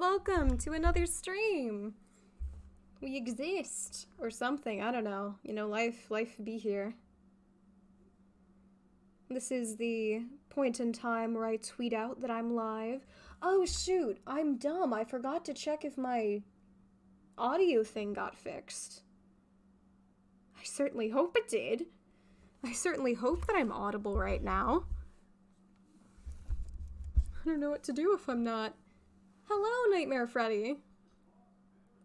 welcome to another stream. We exist, or something, I don't know. You know, life be here. This is the point in time where I tweet out that I'm live. Oh shoot, I'm dumb. I forgot to check if my audio thing got fixed. I certainly hope it did. I certainly hope that I'm audible right now. I don't know what to do if I'm not. Hello, Nightmare Freddy.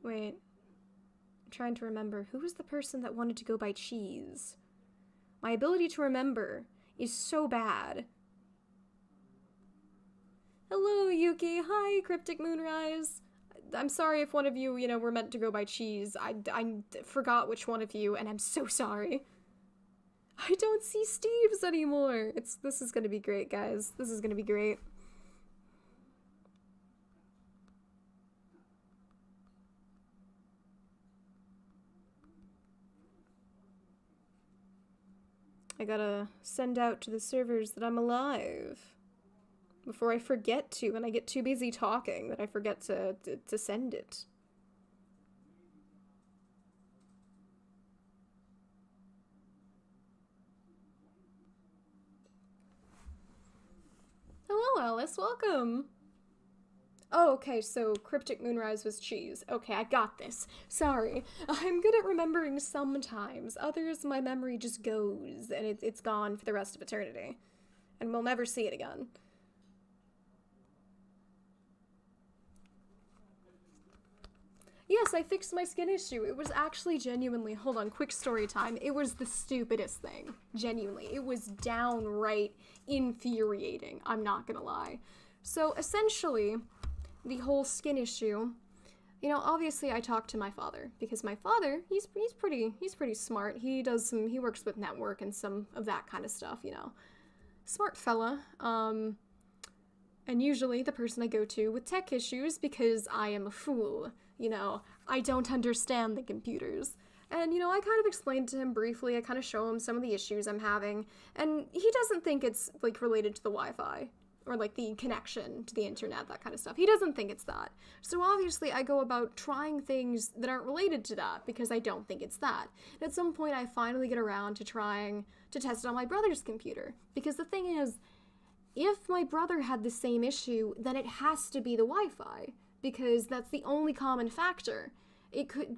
Wait. I'm trying to remember. Who was the person that wanted to go by cheese? My ability to remember is so bad. Hello, Yuki. Hi, Cryptic Moonrise. I'm sorry if one of you, were meant to go by cheese. I forgot which one of you, and I'm so sorry. I don't see Steve's anymore. This is gonna be great, guys. This is gonna be great. I gotta send out to the servers that I'm alive before I forget to, and I get too busy talking that I forget to send it. Hello, Alice. Welcome. Oh, okay, so Cryptic Moonrise was cheese. Okay, I got this. Sorry. I'm good at remembering sometimes. Others, my memory just goes, and it's gone for the rest of eternity. And we'll never see it again. Yes, I fixed my skin issue. It was actually genuinely, hold on, quick story time. It was the stupidest thing. Genuinely. It was downright infuriating. I'm not gonna lie. So, essentially, the whole skin issue, obviously I talked to my father, because my father, he's pretty smart. He works with network and some of that kind of stuff, Smart fella. And usually the person I go to with tech issues, because I am a fool, I don't understand the computers. And, I kind of explained to him briefly, I kind of show him some of the issues I'm having, and he doesn't think it's, related to the Wi-Fi. Or, the connection to the internet, that kind of stuff. He doesn't think it's that. So, obviously, I go about trying things that aren't related to that, because I don't think it's that. And at some point, I finally get around to trying to test it on my brother's computer. Because the thing is, if my brother had the same issue, then it has to be the Wi-Fi. Because that's the only common factor.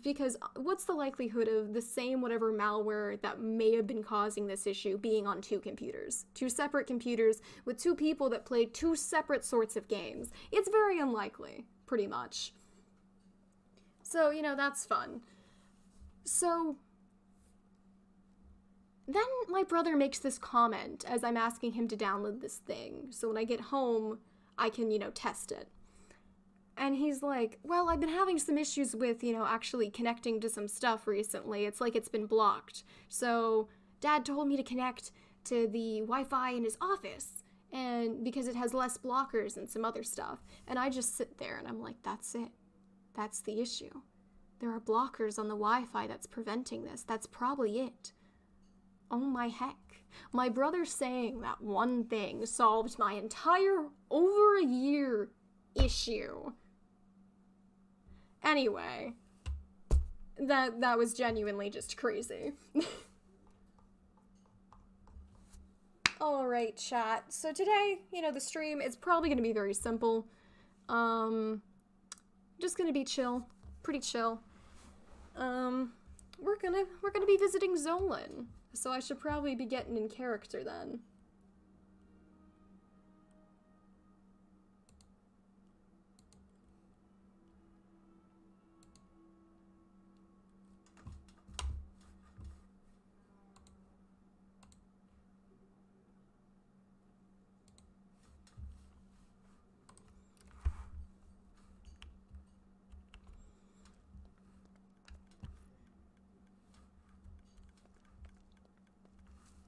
Because what's the likelihood of the same whatever malware that may have been causing this issue being on two computers? Two separate computers with two people that play two separate sorts of games. It's very unlikely, pretty much. So, that's fun. So, then my brother makes this comment as I'm asking him to download this thing. So when I get home, I can, test it. And he's like, well, I've been having some issues with, actually connecting to some stuff recently. It's like it's been blocked. So Dad told me to connect to the Wi-Fi in his office, and because it has less blockers and some other stuff. And I just sit there and I'm like, that's it. That's the issue. There are blockers on the Wi-Fi that's preventing this. That's probably it. Oh my heck. My brother saying that one thing solved my entire over a year issue. Anyway, that was genuinely just crazy. Alright, chat. So today, the stream is probably gonna be very simple. Just gonna be chill. Pretty chill. We're gonna be visiting Zolan. So I should probably be getting in character then.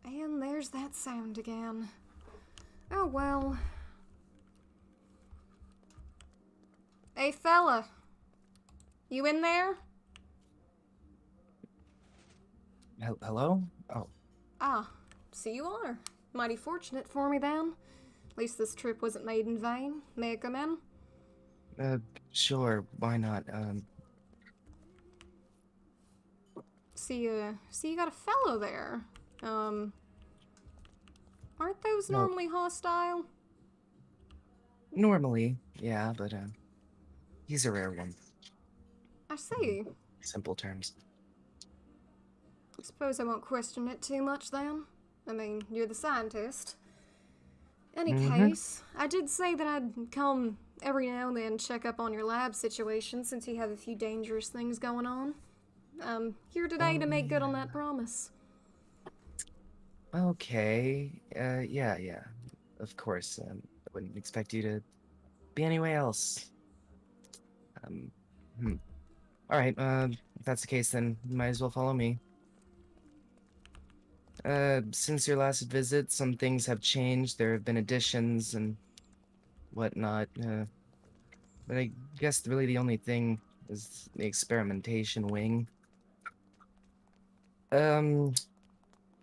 And there's that sound again. Oh well. Hey fella. You in there? Hello? Oh. Ah, so you are. Mighty fortunate for me then. At least this trip wasn't made in vain. May I come in? Sure, why not? See you got a fellow there. Aren't those Well, normally hostile? normally, yeah, but, he's a rare one. I In see. simple terms. Suppose I won't question it too much then. I mean, you're the scientist. Any Mm-hmm. case, I did say that I'd come every now and then check up on your lab situation since you have a few dangerous things going on. I'm here today Oh, to make good on that yeah. promise. Okay, yeah, of course, I wouldn't expect you to be anywhere else. Um, hmm. Alright, if that's the case, then you might as well follow me. Since your last visit, some things have changed. There have been additions and whatnot, but I guess really the only thing is the experimentation wing. Um,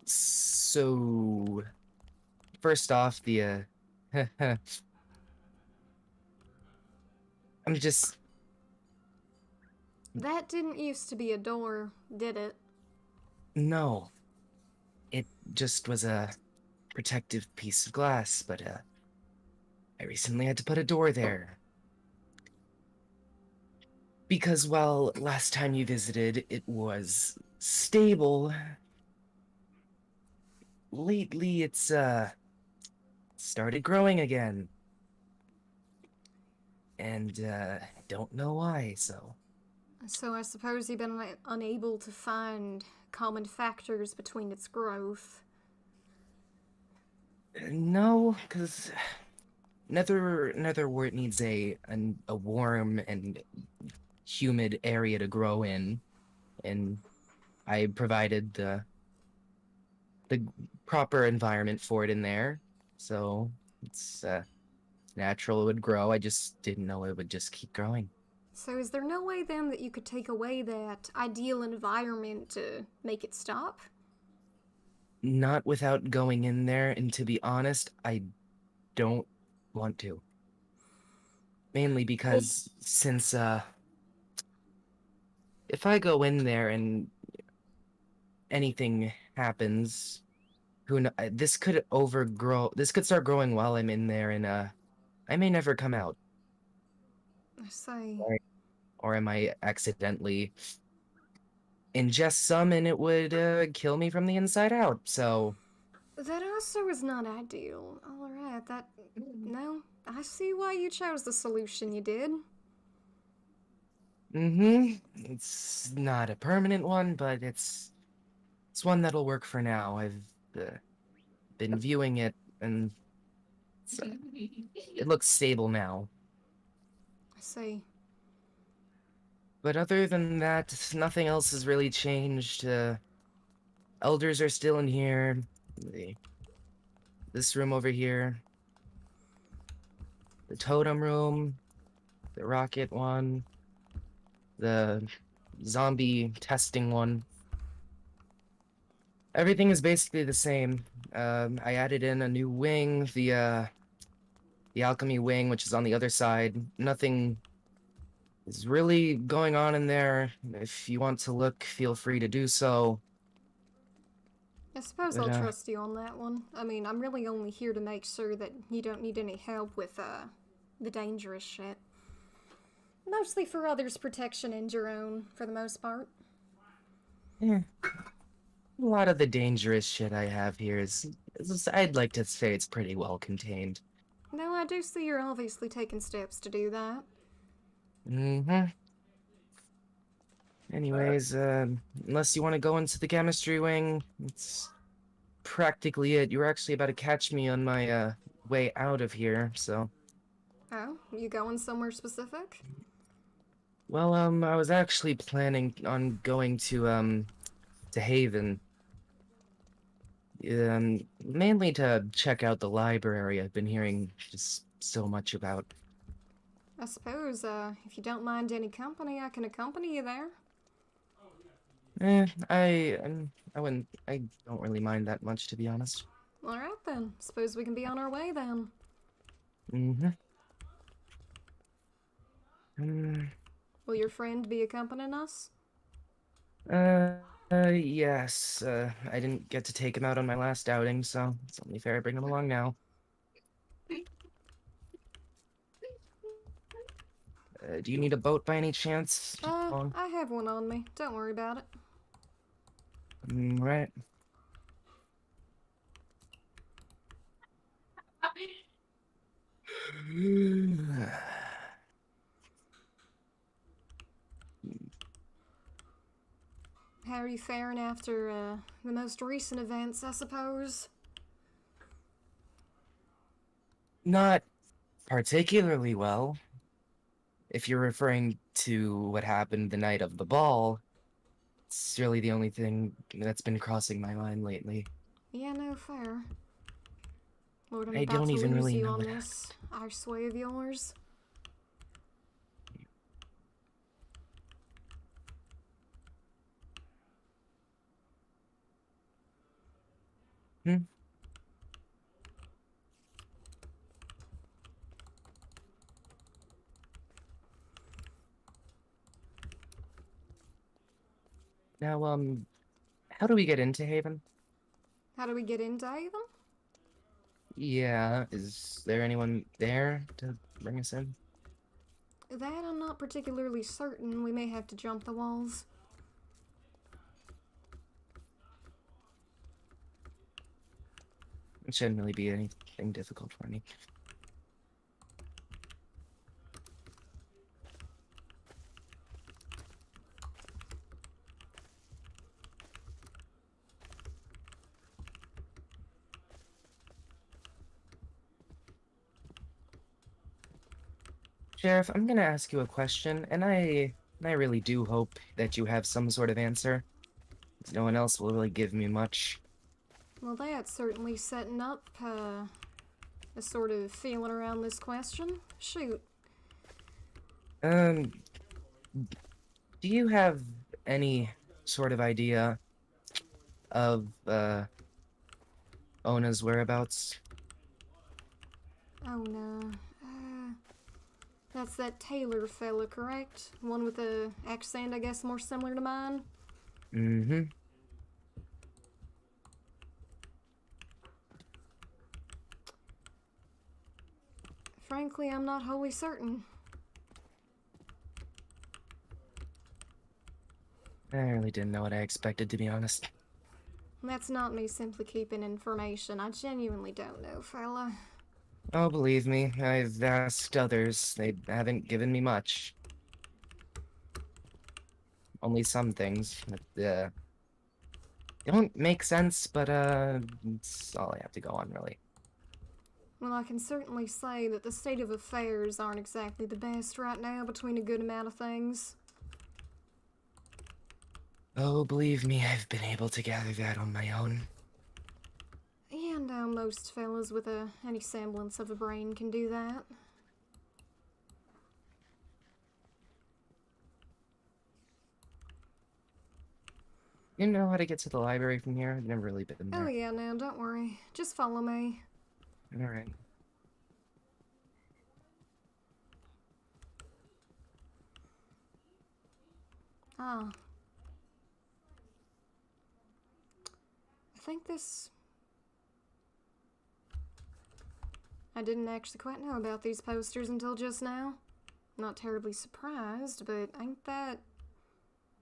so, first off, I'm just, That didn't used to be a door, did it? no, it just was a protective piece of glass, but, I recently had to put a door there. Because while last time you visited, it was stable, lately it's, started growing again. And, I don't know why, so. So I suppose you've been unable to find common factors between its growth. No, because Netherwort needs a warm and humid area to grow in, and I provided the proper environment for it in there, so it's natural it would grow. I just didn't know it would just keep growing. So is there no way then that you could take away that ideal environment to make it stop? Not without going in there, and to be honest, I don't want to. Mainly because since if I go in there and anything happens, this could overgrow. This could start growing while I'm in there, and I may never come out. I say, Or, or I might accidentally ingest some, and it would kill me from the inside out. So, that also is not ideal. Alright, that. No, I see why you chose the solution you did. it's not a permanent one, but it's one that'll work for now. I've been viewing it, and it looks stable now. I see. But other than that, nothing else has really changed. Elders are still in here. This room over here. The totem room. The rocket one. The zombie testing one. Everything is basically the same. I added in a new wing, the alchemy wing, which is on the other side. Nothing is really going on in there. If you want to look, feel free to do so. I suppose But, I'll trust you on that one. I mean, I'm really only here to make sure that you don't need any help with, the dangerous shit. Mostly for others' protection and your own, for the most part. yeah. A lot of the dangerous shit I have here I'd like to say it's pretty well contained. No, I do see you're obviously taking steps to do that. Mm-hmm. Anyways, unless you want to go into the chemistry wing, it's practically it. You were actually about to catch me on my, way out of here, so. Oh, you going somewhere specific? Well, I was actually planning on going to Haven. Mainly to check out the library I've been hearing just so much about. I suppose, if you don't mind any company, I can accompany you there. I don't really mind that much, to be honest. Alright then, suppose we can be on our way then. Mm-hmm. Mm, Will your friend be accompanying us? uh, yes. I didn't get to take him out on my last outing, so it's only fair I bring him along now. Do you need a boat by any chance? Along? I have one on me. Don't worry about it. Right. How are you faring after, the most recent events, I suppose? Not particularly well. If you're referring to what happened the night of the ball, it's really the only thing that's been crossing my mind lately. Yeah, no, fair. Lord, I'm I about don't to even lose really you know on what this arse way of yours. happened. Now, how do we get into Haven? How do we get into Haven? Yeah, is there anyone there to bring us in? That I'm not particularly certain. We may have to jump the walls. It shouldn't really be anything difficult for me. Sheriff, I'm gonna ask you a question, and I really do hope that you have some sort of answer. 'Cause no one else will really give me much. Well, that's certainly setting up, a sort of feeling around this question. Shoot. Um, do you have any sort of idea of, Ona's whereabouts? Oh no. That's that Taylor fella, correct? One with a accent, I guess, more similar to mine? Mm-hmm. Frankly, I'm not wholly certain. I really didn't know what I expected, to be honest. That's not me simply keeping information. I genuinely don't know, fella. Oh, believe me, I've asked others. They haven't given me much. Only some things that, don't make sense, but, it's all I have to go on, really. Well, I can certainly say that the state of affairs aren't exactly the best right now between a good amount of things. Oh, believe me, I've been able to gather that on my own. And most fellas with any semblance of a brain can do that. You know how to get to the library from here? I've never really been Oh there. yeah, now don't worry. Just follow me. Alright. Ah. I think this... I didn't actually quite know about these posters until just now. Not terribly surprised, but ain't that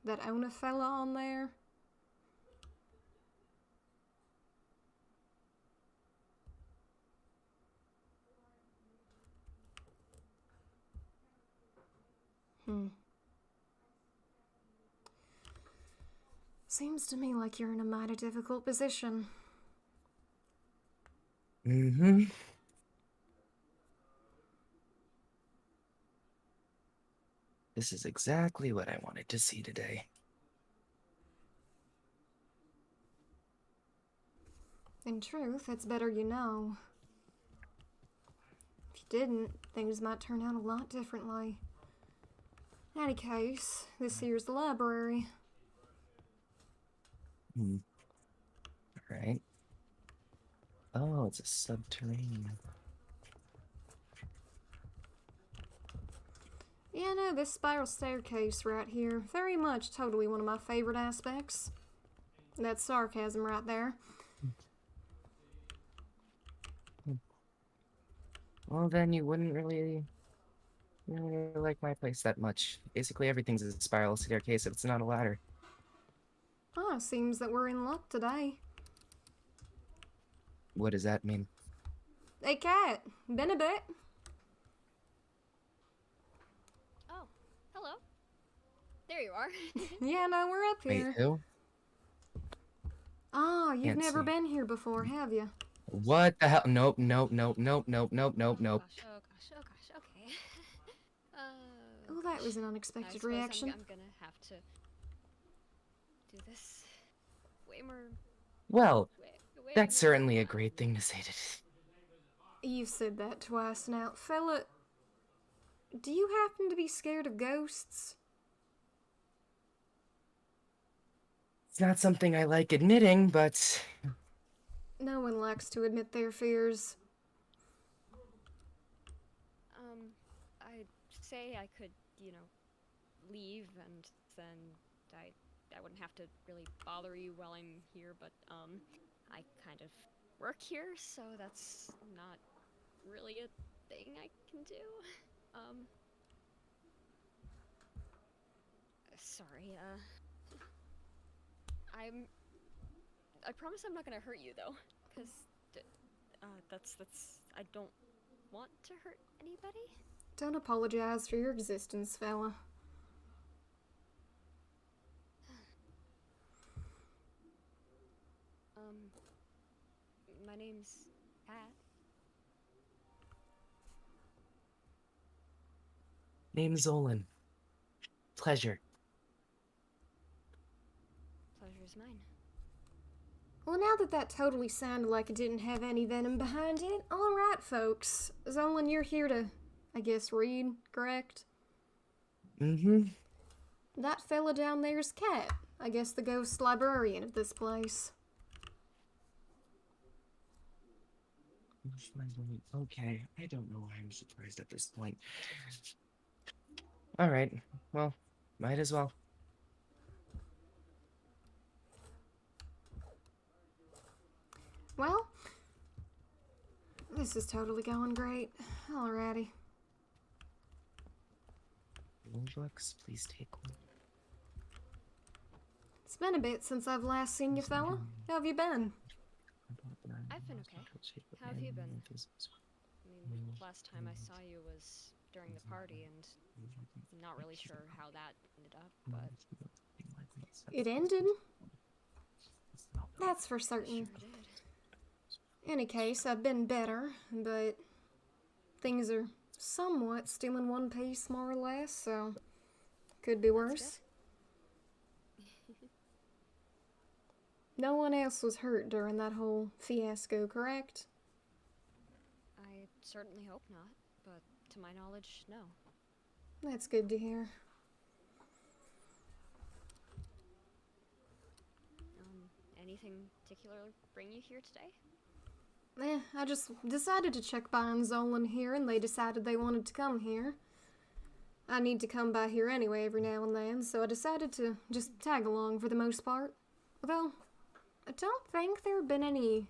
Ona fella on there? Seems to me like you're in a mighty difficult position. Mm-hmm. This is exactly what I wanted to see today. In truth, it's better you know. If you didn't, things might turn out a lot differently. In any case, this here's the library. Hmm. Alright. Oh, it's a subterranean. Yeah, no, this spiral staircase right here, very much totally one of my favorite aspects. That's sarcasm right there. Well, then you wouldn't really like my place that much. Basically, everything's a spiral staircase if it's not a ladder. Ah, seems that we're in luck today. What does that mean? Hey, cat, been a bit. Oh, hello. There you are. Yeah, no, we're up Wait, here. who? Ah, you've Can't never see. been here before, have you? What the hell? Nope, nope, nope, nope, nope, nope, nope, nope. Gosh, oh gosh, oh gosh, okay. Oh, that was an I unexpected suppose reaction. I'm gonna have to do this way more, Well, way that's more certainly a now. great thing to say to. You've said that twice now. Fella, do you happen to be scared of ghosts? It's not something I like admitting, but No one likes to admit their fears. I'd say I could, you know, leave and then I wouldn't have to really bother you while I'm here, but, I kind of work here, so that's not really a thing I can do. Sorry, I promise I'm not gonna hurt you, though, because, I don't want to hurt anybody. Don't apologize for your existence, fella. My name's Kat. name's Zolan. Pleasure. Pleasure's mine. Well, now that that totally sounded like it didn't have any venom behind it, alright, folks. Zolan, you're here to, I guess, read, correct? Mm-hmm. That fella down there's Cat. I guess the ghost librarian of this place. Okay, I don't know why I'm surprised at this point. Alright, well, might as well. Well, this is totally going great. Alrighty. Books, please take one. It's been a bit since I've last seen you, fella. How have you been? I've been okay. How have you been? I mean, last time I saw you was during the party, and I'm not really sure how that ended up, but It ended. That's for certain. sure did. Any case, I've been better, but things are somewhat still in one piece, more or less, so could be worse. No one else was hurt during that whole fiasco, correct? I certainly hope not, but to my knowledge, no. That's good to hear. Anything particular bring you here today? I just decided to check by on Zolan here, and they decided they wanted to come here. I need to come by here anyway every now and then, so I decided to just tag along for the most part. Although, I don't think there have been any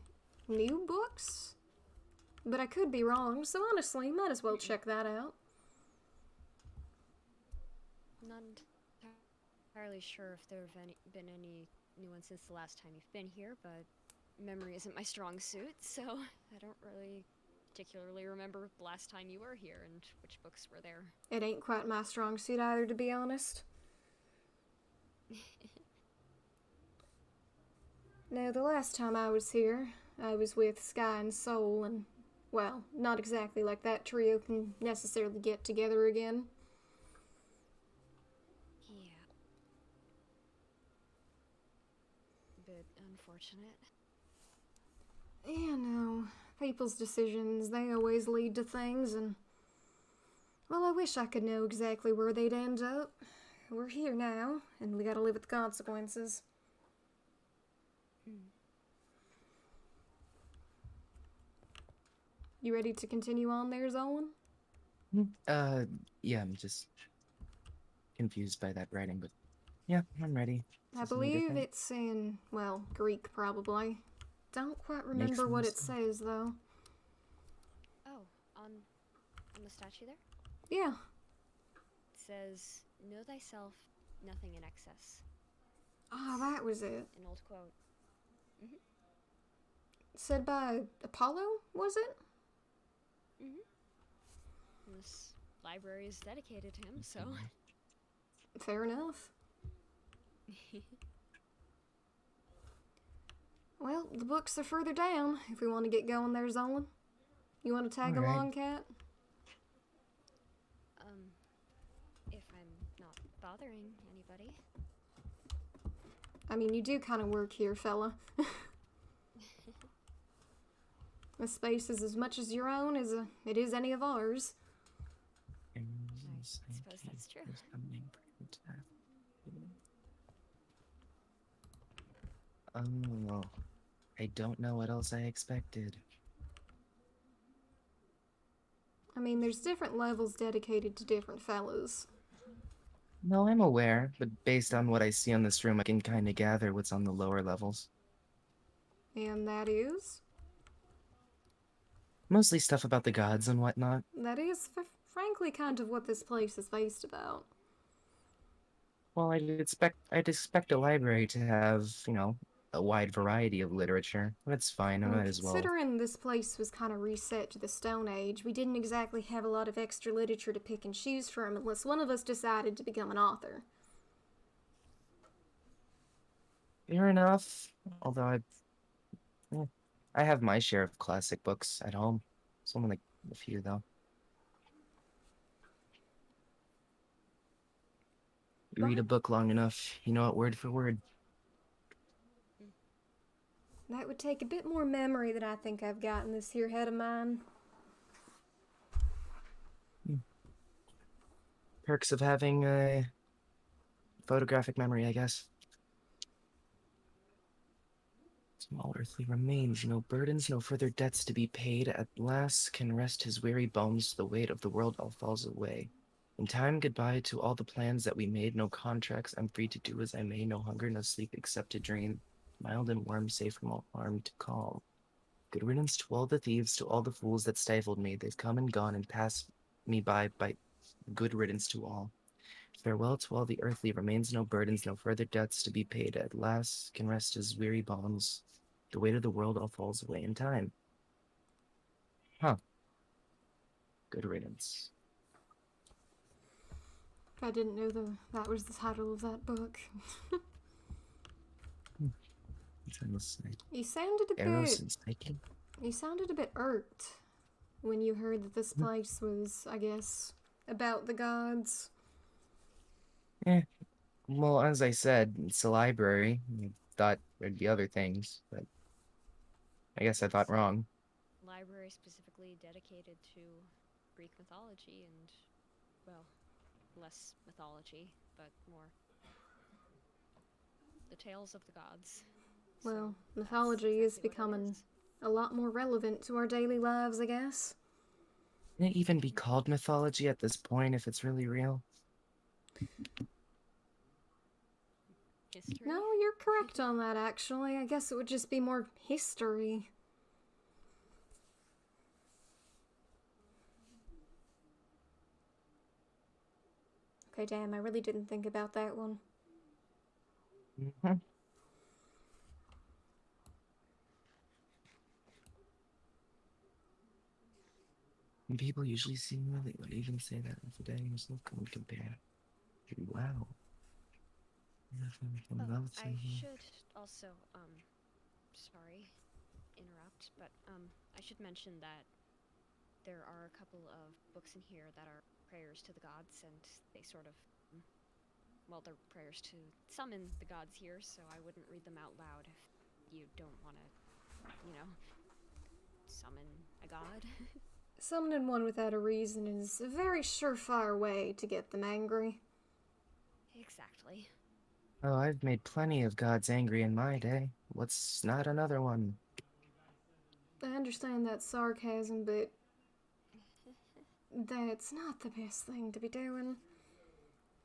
new books, but I could be wrong, so honestly, might as well check that out. Not entirely sure if there have been any new ones since the last time you've been here, but memory isn't my strong suit, so I don't really particularly remember the last time you were here and which books were there. It ain't quite my strong suit either, to be honest. No, the last time I was here, I was with Sky and Soul, and, well, not exactly like that trio can necessarily get together again. Yeah. Bit unfortunate. Yeah, no. People's decisions, they always lead to things, and... well, I wish I could know exactly where they'd end up. We're here now, and we gotta live with the consequences. You ready to continue on there, Zolan? Yeah, I'm just confused by that writing, but yeah, I'm ready. I Is this any believe different? it's in, well, Greek probably. Don't quite Makes remember what no it sense. says though. Oh, on the statue there? Yeah. It says, "Know thyself, nothing in excess." Ah, that was it. An old quote. Said by Apollo, was it? And this library is dedicated to him, so. Fair enough. Well, the books are further down if we want to get going there, Zolan. You want to tag All right. along, Cat? If I'm not bothering anybody. I mean, you do kind of work here, fella. This space is as much as your own as it is any of ours. I suppose that's true. Oh, I don't know what else I expected. I mean, there's different levels dedicated to different fellas. No, I'm aware, but based on what I see on this room, I can kind of gather what's on the lower levels. And that is? Mostly stuff about the gods and whatnot. That is, frankly, kind of what this place is based about. Well, I'd expect a library to have, you know, a wide variety of literature. That's fine, I Well, might as well. considering this place was kind of reset to the Stone Age, we didn't exactly have a lot of extra literature to pick and choose from unless one of us decided to become an author. Fair enough. Although I have my share of classic books at home. It's only like a few, though. You read a book long enough, you know it word for word. That would take a bit more memory than I think I've got in this here head of mine. Perks of having a photographic memory, I guess. Small earthly remains, no burdens, no further debts to be paid. At last can rest his weary bones, the weight of the world all falls away. In time, goodbye to all the plans that we made, no contracts, I'm free to do as I may, no hunger, no sleep except to dream. Mild and warm, safe from all harm to calm. Good riddance to all the thieves, to all the fools that stifled me. They've come and gone and passed me by good riddance to all. Farewell to all the earthly remains, no burdens, no further debts to be paid. At last can rest his weary bones. The weight of the world all falls away in time. Huh. Good riddance. I didn't know that was the title of that book. You sounded a Eros bit... and Psyche? You sounded a bit irked when you heard that this place was, I guess, about the gods. Well, as I said, it's a library. I thought there'd be other things, but I guess I thought wrong. Library specifically dedicated to Greek mythology and, well, less mythology, but more the tales of the gods. Well, So mythology that's is exactly what it becoming is. a lot more relevant to our daily lives, I guess. Can it even be called mythology at this point if it's really real? History? No, you're correct on that, actually. I guess it would just be more history. Okay, damn, I really didn't think about that one. Mm-hmm. And people usually seem really would even say that today. There's no come compare. Wow. Oh, I should also, sorry, interrupt, but, I should mention that there are a couple of books in here that are prayers to the gods, and they sort of, well, they're prayers to summon the gods here, so I wouldn't read them out loud if you don't want to, you know, summon a god. Summoning one without a reason is a very surefire way to get them angry. Exactly. Oh, I've made plenty of gods angry in my day. What's not another one? I understand that sarcasm, but that's not the best thing to be doing.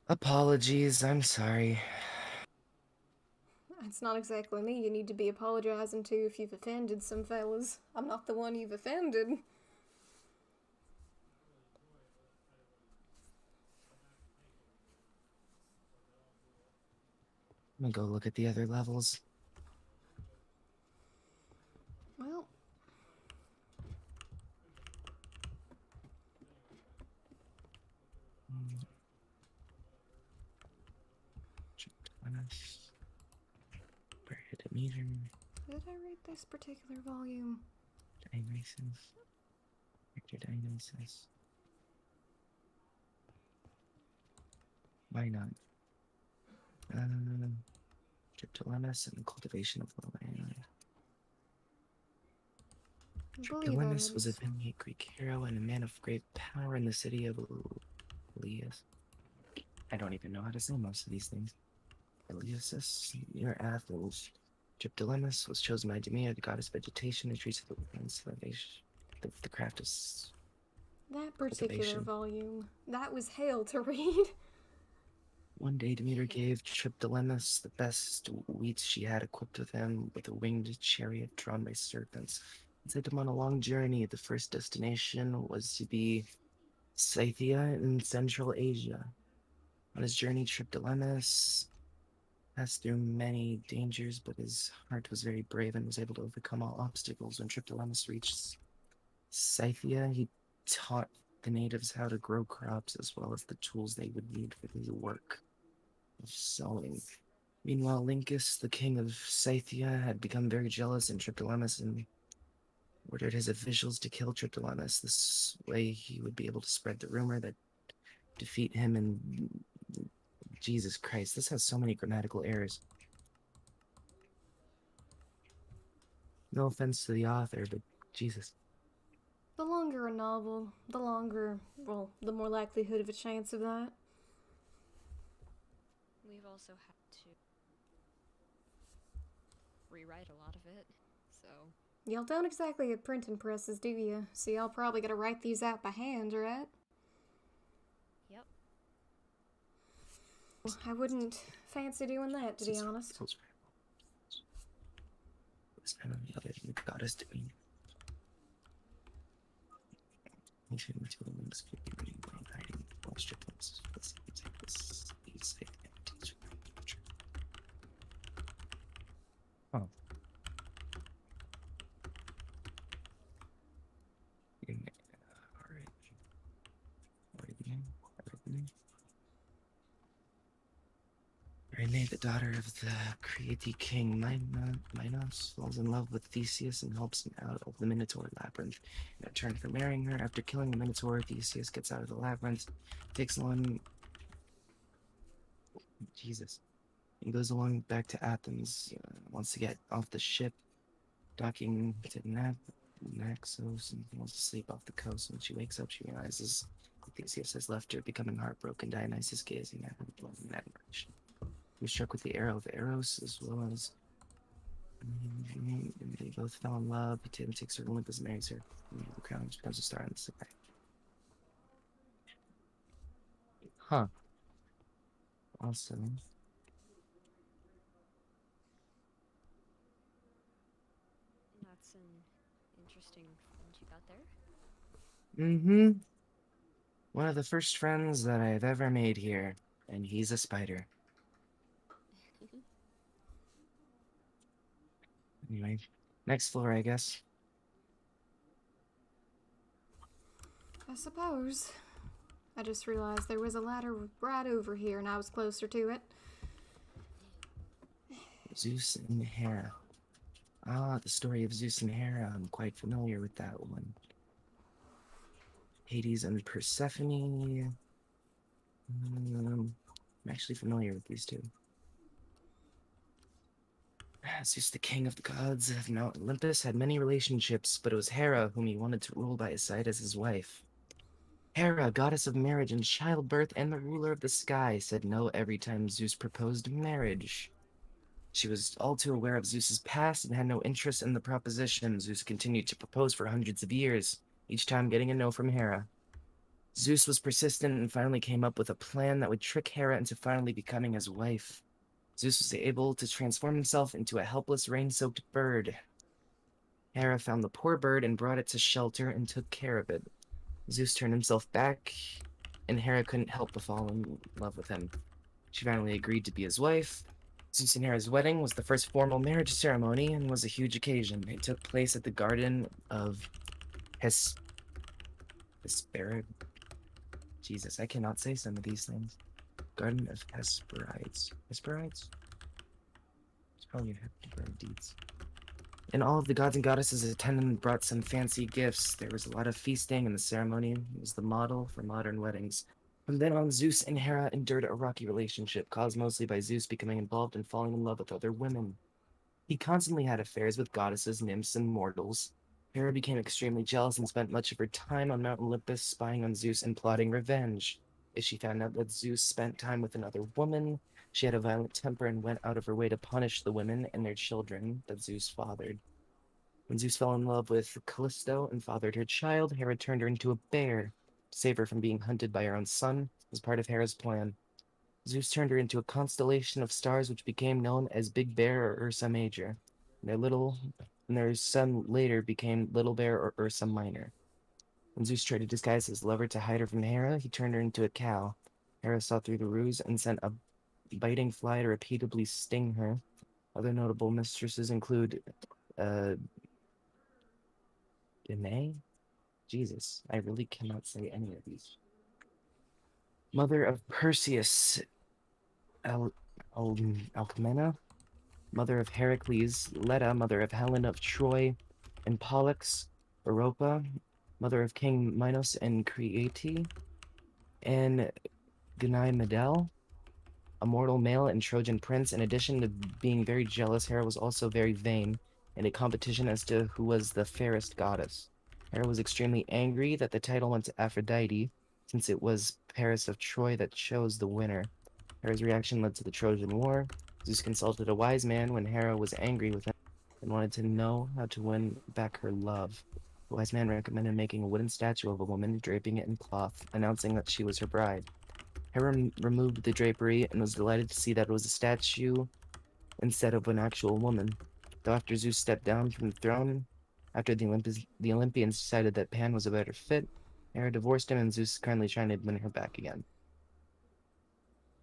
Apologies, I'm sorry. It's not exactly me you need to be apologizing to if you've offended some fellas. I'm not the one you've offended. I'm gonna go look at the other levels. Well, Where hit a meter? did I read this particular volume? Dionysus. Victor Dionysus. Why not? Triptolemus and the cultivation of the land. I believe I Triptolemus was a read Vindic Greek hero and a man of great power in the city of Elias. I don't even know how to say most of these things. Eleusis, near Athens. Triptolemus was chosen by Demeter, the goddess of vegetation, and trees of the woodlands. The craft is that particular cultivation. volume. That was hell to read. One day Demeter gave Triptolemus the best wheat she had equipped with him, with a winged chariot drawn by serpents, and sent him on a long journey. The first destination was to be Scythia in Central Asia. On his journey, Triptolemus passed through many dangers, but his heart was very brave and was able to overcome all obstacles. When Triptolemus reached Scythia, he taught the natives how to grow crops as well as the tools they would need for the work of sowing. Meanwhile, Lyncus, the king of Scythia, had become very jealous in Triptolemus and ordered his officials to kill Triptolemus. This way he would be able to spread the rumor that defeat him and... Jesus Christ, this has so many grammatical errors. No offense to the author, but Jesus. The longer a novel, the longer, well, the more likelihood of a chance of that. We've also had to rewrite a lot of it, so... Y'all don't exactly have printing presses, do you? So y'all probably gotta write these out by hand, right? Yep. I wouldn't fancy doing that, to be honest. This kind of the other thing got us doing. Oh. Rene, the daughter of the Creati king Minos, falls in love with Theseus and helps him out of the Minotaur labyrinth. In return for marrying her, after killing the Minotaur, Theseus gets out of the labyrinth, takes along... Jesus. He goes along back to Athens, wants to get off the ship, docking to Naxos, and falls asleep off the coast. When she wakes up, she realizes Theseus has left her, becoming heartbroken. Dionysus gazing at her in admiration. He was struck with the arrow of Eros, as well as they both fell in love. He takes her to Olympus and marries her. And the crown becomes a star in the sky. Huh. Also, That's an interesting friend you got there. mm-hmm. One of the first friends that I've ever made here, and he's a spider. Anyway, next floor, I guess. I suppose. I just realized there was a ladder right over here and I was closer to it. Zeus and Hera. Ah, the story of Zeus and Hera. I'm quite familiar with that one. Hades and Persephone. I'm actually familiar with these two. Zeus, the king of the gods of Mount Olympus, had many relationships, but it was Hera whom he wanted to rule by his side as his wife. Hera, goddess of marriage and childbirth and the ruler of the sky, said no every time Zeus proposed marriage. She was all too aware of Zeus's past and had no interest in the proposition. Zeus continued to propose for hundreds of years, each time getting a no from Hera. Zeus was persistent and finally came up with a plan that would trick Hera into finally becoming his wife. Zeus was able to transform himself into a helpless, rain-soaked bird. Hera found the poor bird and brought it to shelter and took care of it. Zeus turned himself back, and Hera couldn't help but fall in love with him. She finally agreed to be his wife. Zeus and Hera's wedding was the first formal marriage ceremony and was a huge occasion. It took place at the Garden of Hesperid. Jesus, I cannot say some of these things. Garden of Hesperides. Hesperides? It's probably Hesperides. And all of the gods and goddesses attended and brought some fancy gifts. There was a lot of feasting, and the ceremony was the model for modern weddings. From then on, Zeus and Hera endured a rocky relationship, caused mostly by Zeus becoming involved and falling in love with other women. He constantly had affairs with goddesses, nymphs, and mortals. Hera became extremely jealous and spent much of her time on Mount Olympus spying on Zeus and plotting revenge. As she found out that Zeus spent time with another woman, she had a violent temper and went out of her way to punish the women and their children that Zeus fathered. When Zeus fell in love with Callisto and fathered her child, Hera turned her into a bear to save her from being hunted by her own son as part of Hera's plan. Zeus turned her into a constellation of stars which became known as Big Bear or Ursa Major. And their son later became Little Bear or Ursa Minor. When Zeus tried to disguise his lover to hide her from Hera, he turned her into a cow. Hera saw through the ruse and sent a biting fly to repeatedly sting her. Other notable mistresses include Danae? Jesus, I really cannot say any of these. Mother of Perseus, Alcmena, mother of Heracles, Leda, mother of Helen of Troy, and Pollux, Europa, mother of King Minos and Create, and Ganymede, a mortal male and Trojan prince. In addition to being very jealous, Hera was also very vain, in a competition as to who was the fairest goddess. Hera was extremely angry that the title went to Aphrodite, since it was Paris of Troy that chose the winner. Hera's reaction led to the Trojan War. Zeus consulted a wise man when Hera was angry with him and wanted to know how to win back her love. The wise man recommended making a wooden statue of a woman, draping it in cloth, announcing that she was her bride. Hera removed the drapery and was delighted to see that it was a statue instead of an actual woman. Though after Zeus stepped down from the throne, after the Olympians decided that Pan was a better fit, Hera divorced him and Zeus kindly trying to win her back again.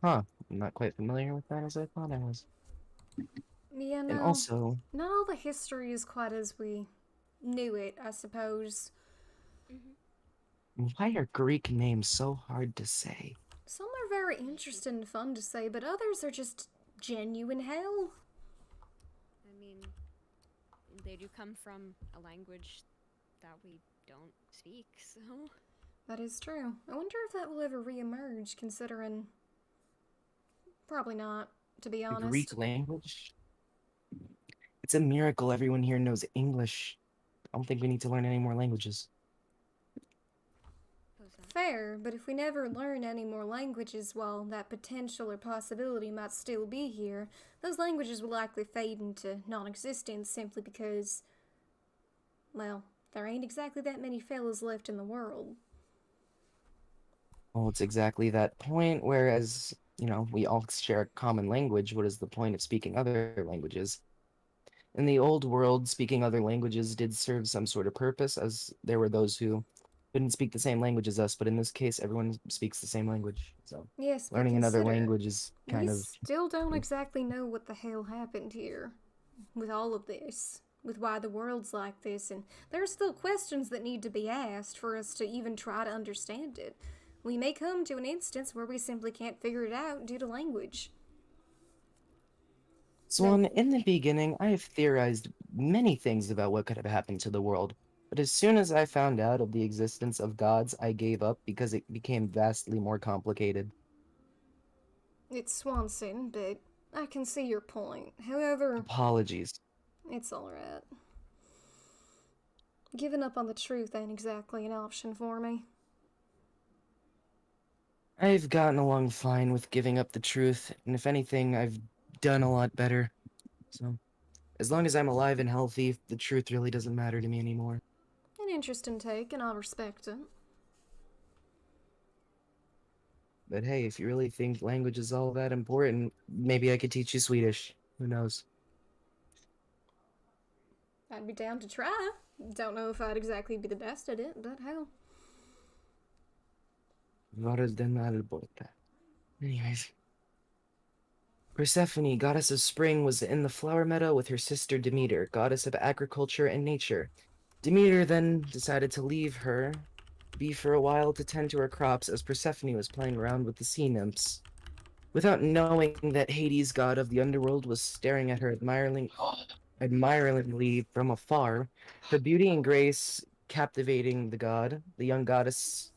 Huh, I'm not quite familiar with that as I thought I was. Yeah, And no. also, Not all the history is quite as we knew it, I suppose. why are Greek names so hard to say? Some are very interesting and fun to say, but others are just genuine hell. I mean, they do come from a language that we don't speak, so. That is true. I wonder if that will ever re-emerge, considering... Probably not, to be The honest. Greek language? It's a miracle everyone here knows English. I don't think we need to learn any more languages. Fair, but if we never learn any more languages, while that potential or possibility might still be here, those languages will likely fade into non-existence simply because... well, there ain't exactly that many fellas left in the world. Well, it's exactly that point, whereas, we all share a common language, what is the point of speaking other languages? In the old world, speaking other languages did serve some sort of purpose, as there were those who couldn't speak the same language as us, but in this case, everyone speaks the same language. So Yes, but learning another consider, language is kind we of... still don't exactly know what the hell happened here with all of this, with why the world's like this, and there are still questions that need to be asked for us to even try to understand it. We may come to an instance where we simply can't figure it out due to language. Swan, in the beginning, I have theorized many things about what could have happened to the world, but as soon as I found out of the existence of gods, I gave up because it became vastly more complicated. It's Swanson, but I can see your point. However, Apologies. it's alright. Giving up on the truth ain't exactly an option for me. I've gotten along fine with giving up the truth, and if anything, I've done a lot better. So, as long as I'm alive and healthy, the truth really doesn't matter to me anymore. An interesting take, and I'll respect it. But hey, if you really think language is all that important, maybe I could teach you Swedish. Who knows? I'd be down to try. Don't know if I'd exactly be the best at it, but hell. Varas den Alborta. Anyways. Persephone, goddess of spring, was in the flower meadow with her sister Demeter, goddess of agriculture and nature. Demeter then decided to leave her be for a while to tend to her crops as Persephone was playing around with the sea nymphs. Without knowing that Hades, god of the underworld, was staring at her admiringly from afar, her beauty and grace captivating the god, the young goddess'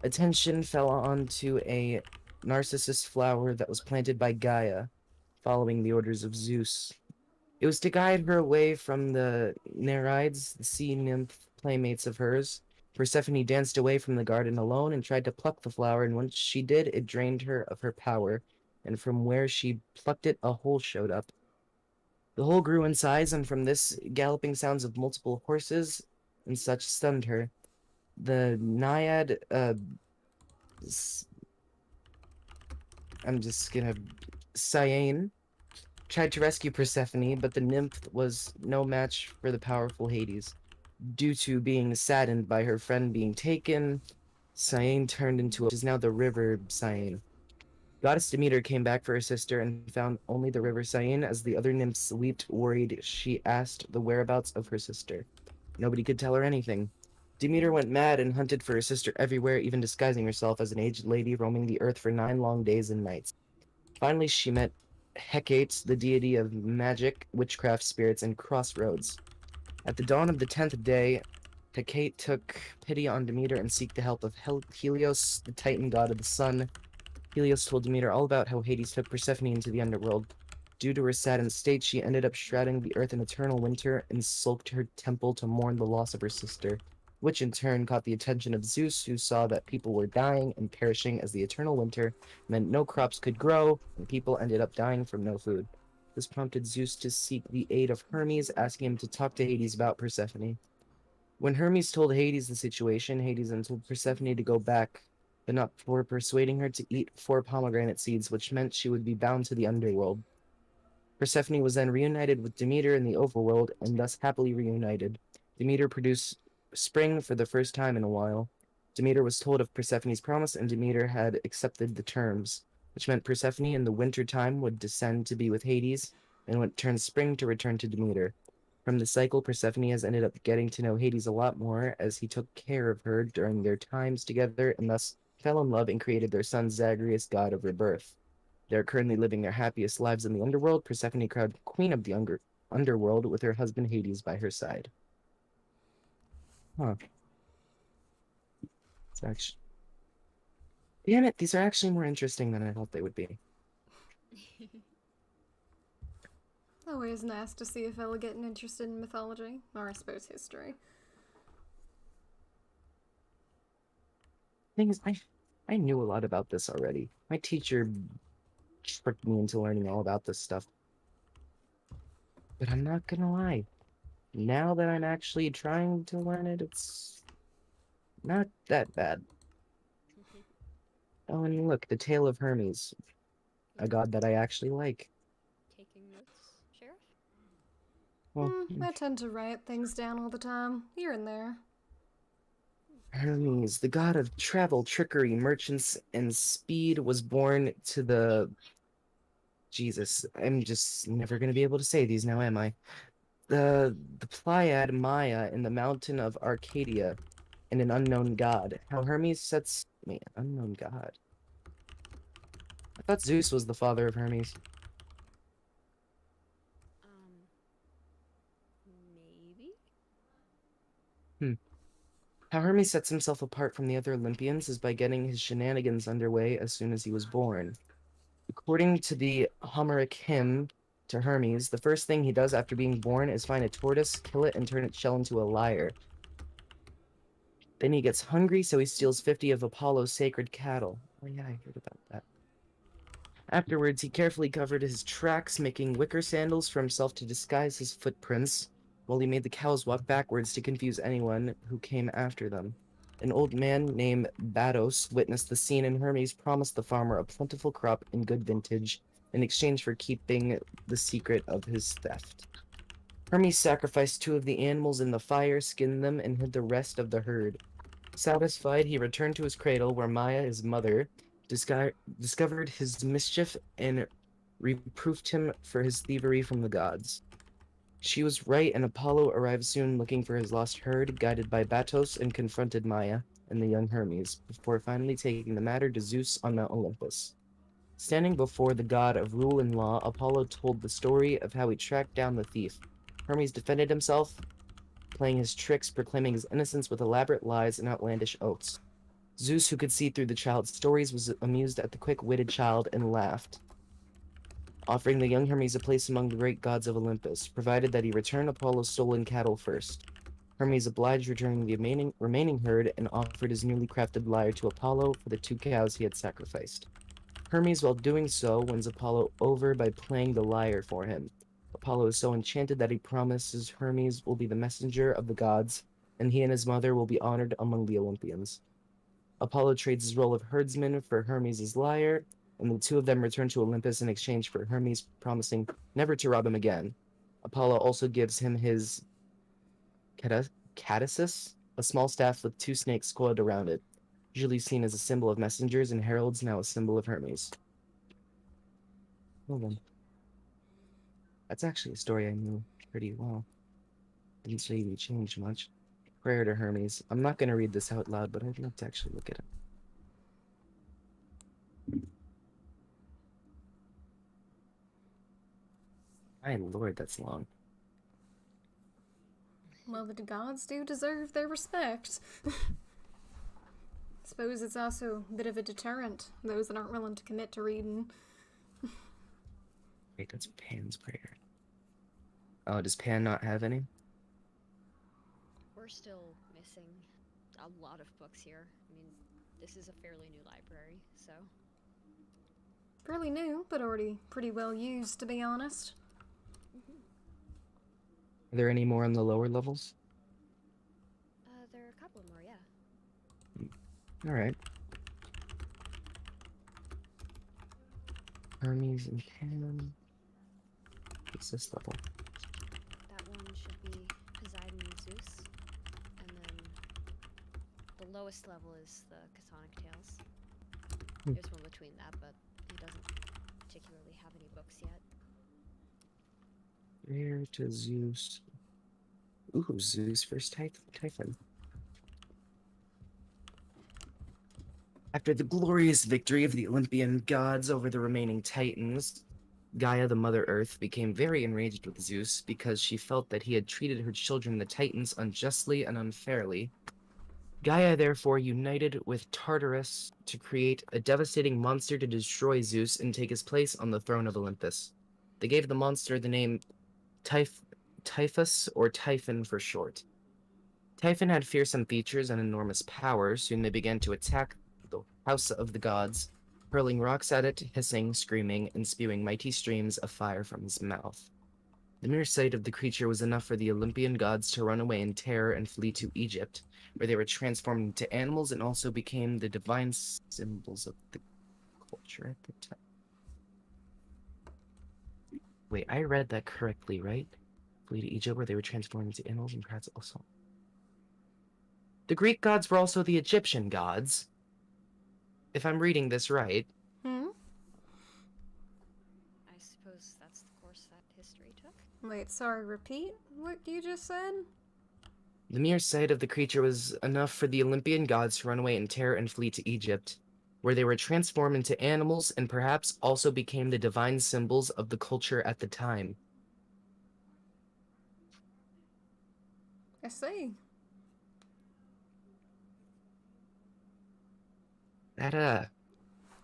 attention fell onto a Narcissus flower that was planted by Gaia, following the orders of Zeus. It was to guide her away from the Nereids, the sea nymph playmates of hers. Persephone danced away from the garden alone and tried to pluck the flower, and once she did, it drained her of her power, and from where she plucked it, a hole showed up. The hole grew in size, and from this, galloping sounds of multiple horses and such stunned her. The naiad, I'm just gonna, Cyane, tried to rescue Persephone, but the nymph was no match for the powerful Hades. Due to being saddened by her friend being taken, Cyane turned into which is now the river Cyane. Goddess Demeter came back for her sister and found only the river Cyane. As the other nymphs wept worried, she asked the whereabouts of her sister. Nobody could tell her anything. Demeter went mad and hunted for her sister everywhere, even disguising herself as an aged lady roaming the earth for 9 long days and nights. Finally, she met Hecate, the deity of magic, witchcraft, spirits, and crossroads. At the dawn of the 10th day, Hecate took pity on Demeter and sought the help of Helios, the Titan god of the sun. Helios told Demeter all about how Hades took Persephone into the underworld. Due to her saddened state, she ended up shrouding the earth in eternal winter and sulked her temple to mourn the loss of her sister, which in turn caught the attention of Zeus, who saw that people were dying and perishing as the eternal winter meant no crops could grow, and people ended up dying from no food. This prompted Zeus to seek the aid of Hermes, asking him to talk to Hades about Persephone. When Hermes told Hades the situation, Hades then told Persephone to go back, but not before persuading her to eat 4 pomegranate seeds, which meant she would be bound to the underworld. Persephone was then reunited with Demeter in the overworld, and thus happily reunited. Demeter produced spring for the first time in a while. Demeter was told of Persephone's promise, and Demeter had accepted the terms, which meant Persephone in the winter time would descend to be with Hades, and when it turned spring to return to Demeter. From the cycle, Persephone has ended up getting to know Hades a lot more, as he took care of her during their times together, and thus fell in love and created their son Zagreus, god of rebirth. They are currently living their happiest lives in the underworld. Persephone crowned queen of the underworld with her husband Hades by her side. Huh. It's actually... Damn it, these are actually more interesting than I thought they would be. Always nice to see a fella getting interested in mythology, or I suppose history. Thing is, I knew a lot about this already. My teacher tricked me into learning all about this stuff. But I'm not gonna lie. Now that I'm actually trying to learn it, it's not that bad. Oh, and look, the Tale of Hermes. A god that I actually like. Taking notes, Sheriff? Well, I tend to write things down all the time, here and there. Hermes, the god of travel, trickery, merchants, and speed, was born to the... Jesus, I'm just never gonna be able to say these now, am I? The Pleiad Maya in the mountain of Arcadia, and an unknown god. How Hermes sets... Wait, unknown god? I thought Zeus was the father of Hermes. Maybe? How Hermes sets himself apart from the other Olympians is by getting his shenanigans underway as soon as he was born. According to the Homeric hymn to Hermes, the first thing he does after being born is find a tortoise, kill it, and turn its shell into a lyre. Then he gets hungry, so he steals 50 of Apollo's sacred cattle. Oh yeah, I heard about that. Afterwards, he carefully covered his tracks, making wicker sandals for himself to disguise his footprints, while he made the cows walk backwards to confuse anyone who came after them. An old man named Bados witnessed the scene, and Hermes promised the farmer a plentiful crop and good vintage in exchange for keeping the secret of his theft. Hermes sacrificed 2 of the animals in the fire, skinned them, and hid the rest of the herd. Satisfied, he returned to his cradle, where Maya, his mother, discovered his mischief and reproved him for his thievery from the gods. She was right, and Apollo arrived soon looking for his lost herd, guided by Batos, and confronted Maya and the young Hermes, before finally taking the matter to Zeus on Mount Olympus. Standing before the god of rule and law, Apollo told the story of how he tracked down the thief. Hermes defended himself, playing his tricks, proclaiming his innocence with elaborate lies and outlandish oaths. Zeus, who could see through the child's stories, was amused at the quick-witted child and laughed, offering the young Hermes a place among the great gods of Olympus, provided that he return Apollo's stolen cattle first. Hermes obliged, returning the remaining herd, and offered his newly crafted lyre to Apollo for the 2 cows he had sacrificed. Hermes, while doing so, wins Apollo over by playing the lyre for him. Apollo is so enchanted that he promises Hermes will be the messenger of the gods, and he and his mother will be honored among the Olympians. Apollo trades his role of herdsman for Hermes' lyre, and the 2 of them return to Olympus in exchange for Hermes promising never to rob him again. Apollo also gives him his caduceus, a small staff with 2 snakes coiled around it, usually seen as a symbol of messengers and heralds, now a symbol of Hermes. Hold on. That's actually a story I knew pretty well. Didn't say he changed much. Prayer to Hermes. I'm not going to read this out loud, but I'd like to actually look at it. My lord, that's long. Well, the gods do deserve their respect. Suppose it's also a bit of a deterrent, those that aren't willing to commit to reading. Wait, that's Pan's prayer. Oh, does Pan not have any? We're still missing a lot of books here. I mean, this is a fairly new library, so. Fairly new, but already pretty well used, to be honest. Are there any more on the lower levels? There are a couple more, yeah. Alright. Hermes and Pan. What's this level? That one should be Poseidon and Zeus. And then the lowest level is the Chthonic Tales. There's one between that, but he doesn't particularly have any books yet. Prayer to Zeus. Ooh, Zeus versus Typhon. After the glorious victory of the Olympian gods over the remaining Titans, Gaia, the Mother Earth, became very enraged with Zeus because she felt that he had treated her children, the Titans, unjustly and unfairly. Gaia therefore united with Tartarus to create a devastating monster to destroy Zeus and take his place on the throne of Olympus. They gave the monster the name Typhus, or Typhon for short. Typhon had fearsome features and enormous power. Soon they began to attack the house of the gods, hurling rocks at it, hissing, screaming, and spewing mighty streams of fire from his mouth. The mere sight of the creature was enough for the Olympian gods to run away in terror and flee to Egypt, where they were transformed into animals and also became the divine symbols of the culture at the time. Wait, I read that correctly, right? Flee to Egypt, where they were transformed into animals and perhaps also. The Greek gods were also the Egyptian gods, if I'm reading this right. Hmm? I suppose that's the course that history took. Wait, sorry, repeat what you just said? The mere sight of the creature was enough for the Olympian gods to run away in terror and flee to Egypt, where they were transformed into animals and perhaps also became the divine symbols of the culture at the time. I see. That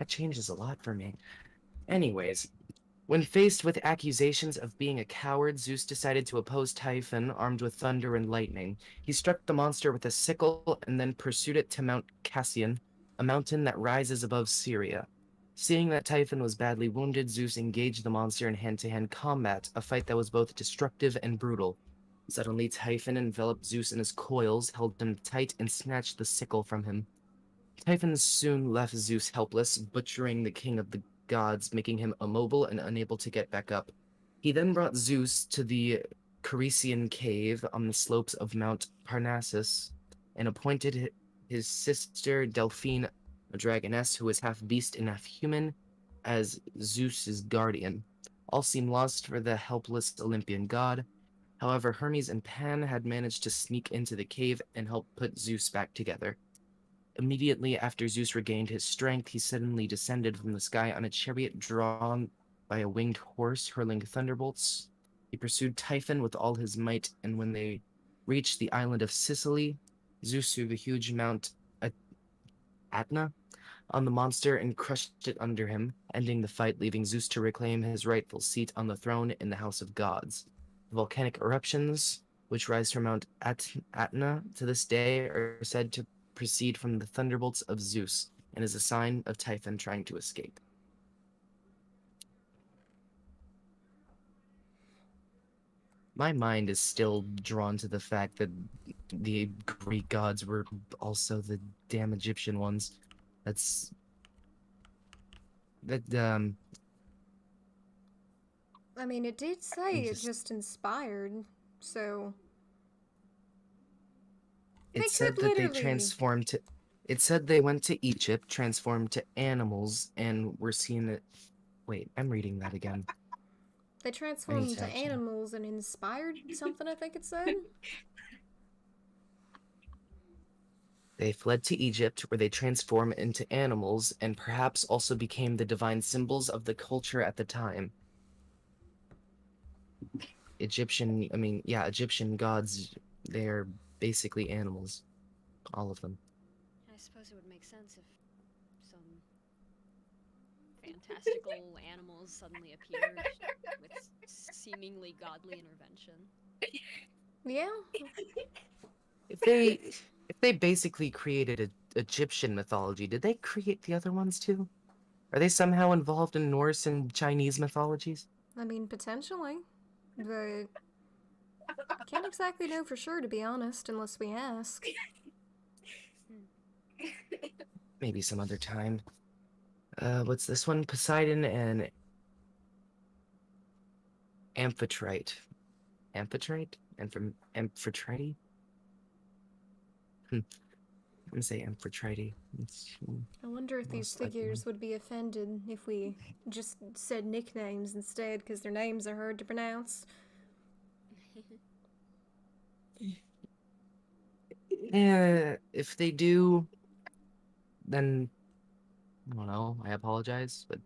changes a lot for me. Anyways, when faced with accusations of being a coward, Zeus decided to oppose Typhon, armed with thunder and lightning. He struck the monster with a sickle and then pursued it to Mount Cassian, a mountain that rises above Syria. Seeing that Typhon was badly wounded, Zeus engaged the monster in hand-to-hand combat, a fight that was both destructive and brutal. Suddenly, Typhon enveloped Zeus in his coils, held him tight, and snatched the sickle from him. Typhon soon left Zeus helpless, butchering the king of the gods, making him immobile and unable to get back up. He then brought Zeus to the Corician cave on the slopes of Mount Parnassus and appointed his sister Delphine, a dragoness who was half beast and half human, as Zeus's guardian. All seemed lost for the helpless Olympian god. However, Hermes and Pan had managed to sneak into the cave and help put Zeus back together. Immediately after Zeus regained his strength, he suddenly descended from the sky on a chariot drawn by a winged horse, hurling thunderbolts. He pursued Typhon with all his might, and when they reached the island of Sicily, Zeus threw the huge Mount Atna on the monster and crushed it under him, ending the fight, leaving Zeus to reclaim his rightful seat on the throne in the House of Gods. The volcanic eruptions, which rise from Mount Atna to this day, are said to proceed from the thunderbolts of Zeus and is a sign of Typhon trying to escape. My mind is still drawn to the fact that the Greek gods were also the damn Egyptian ones. I mean, it did say it just- just inspired, so It They said could that they literally- transformed to. It said they went to Egypt, transformed to animals, and were seen that. Wait, I'm reading that again. they transformed into actually- animals and inspired something, I think it said. They fled to Egypt, where they transformed into animals and perhaps also became the divine symbols of the culture at the time. Egyptian gods, they're basically animals. All of them. I suppose it would make sense if some fantastical animals suddenly appeared with seemingly godly intervention. Yeah, If they basically created Egyptian mythology, did they create the other ones too? Are they somehow involved in Norse and Chinese mythologies? I mean, potentially. But I can't exactly know for sure, to be honest, unless we ask. Maybe some other time. What's this one? Poseidon and Amphitrite. Amphitrite? Amphitrite? I'm gonna say Amphitrite. I wonder if these Most likely. figures would be offended if we just said nicknames instead, because their names are hard to pronounce. If they do, then I don't know. I apologize, but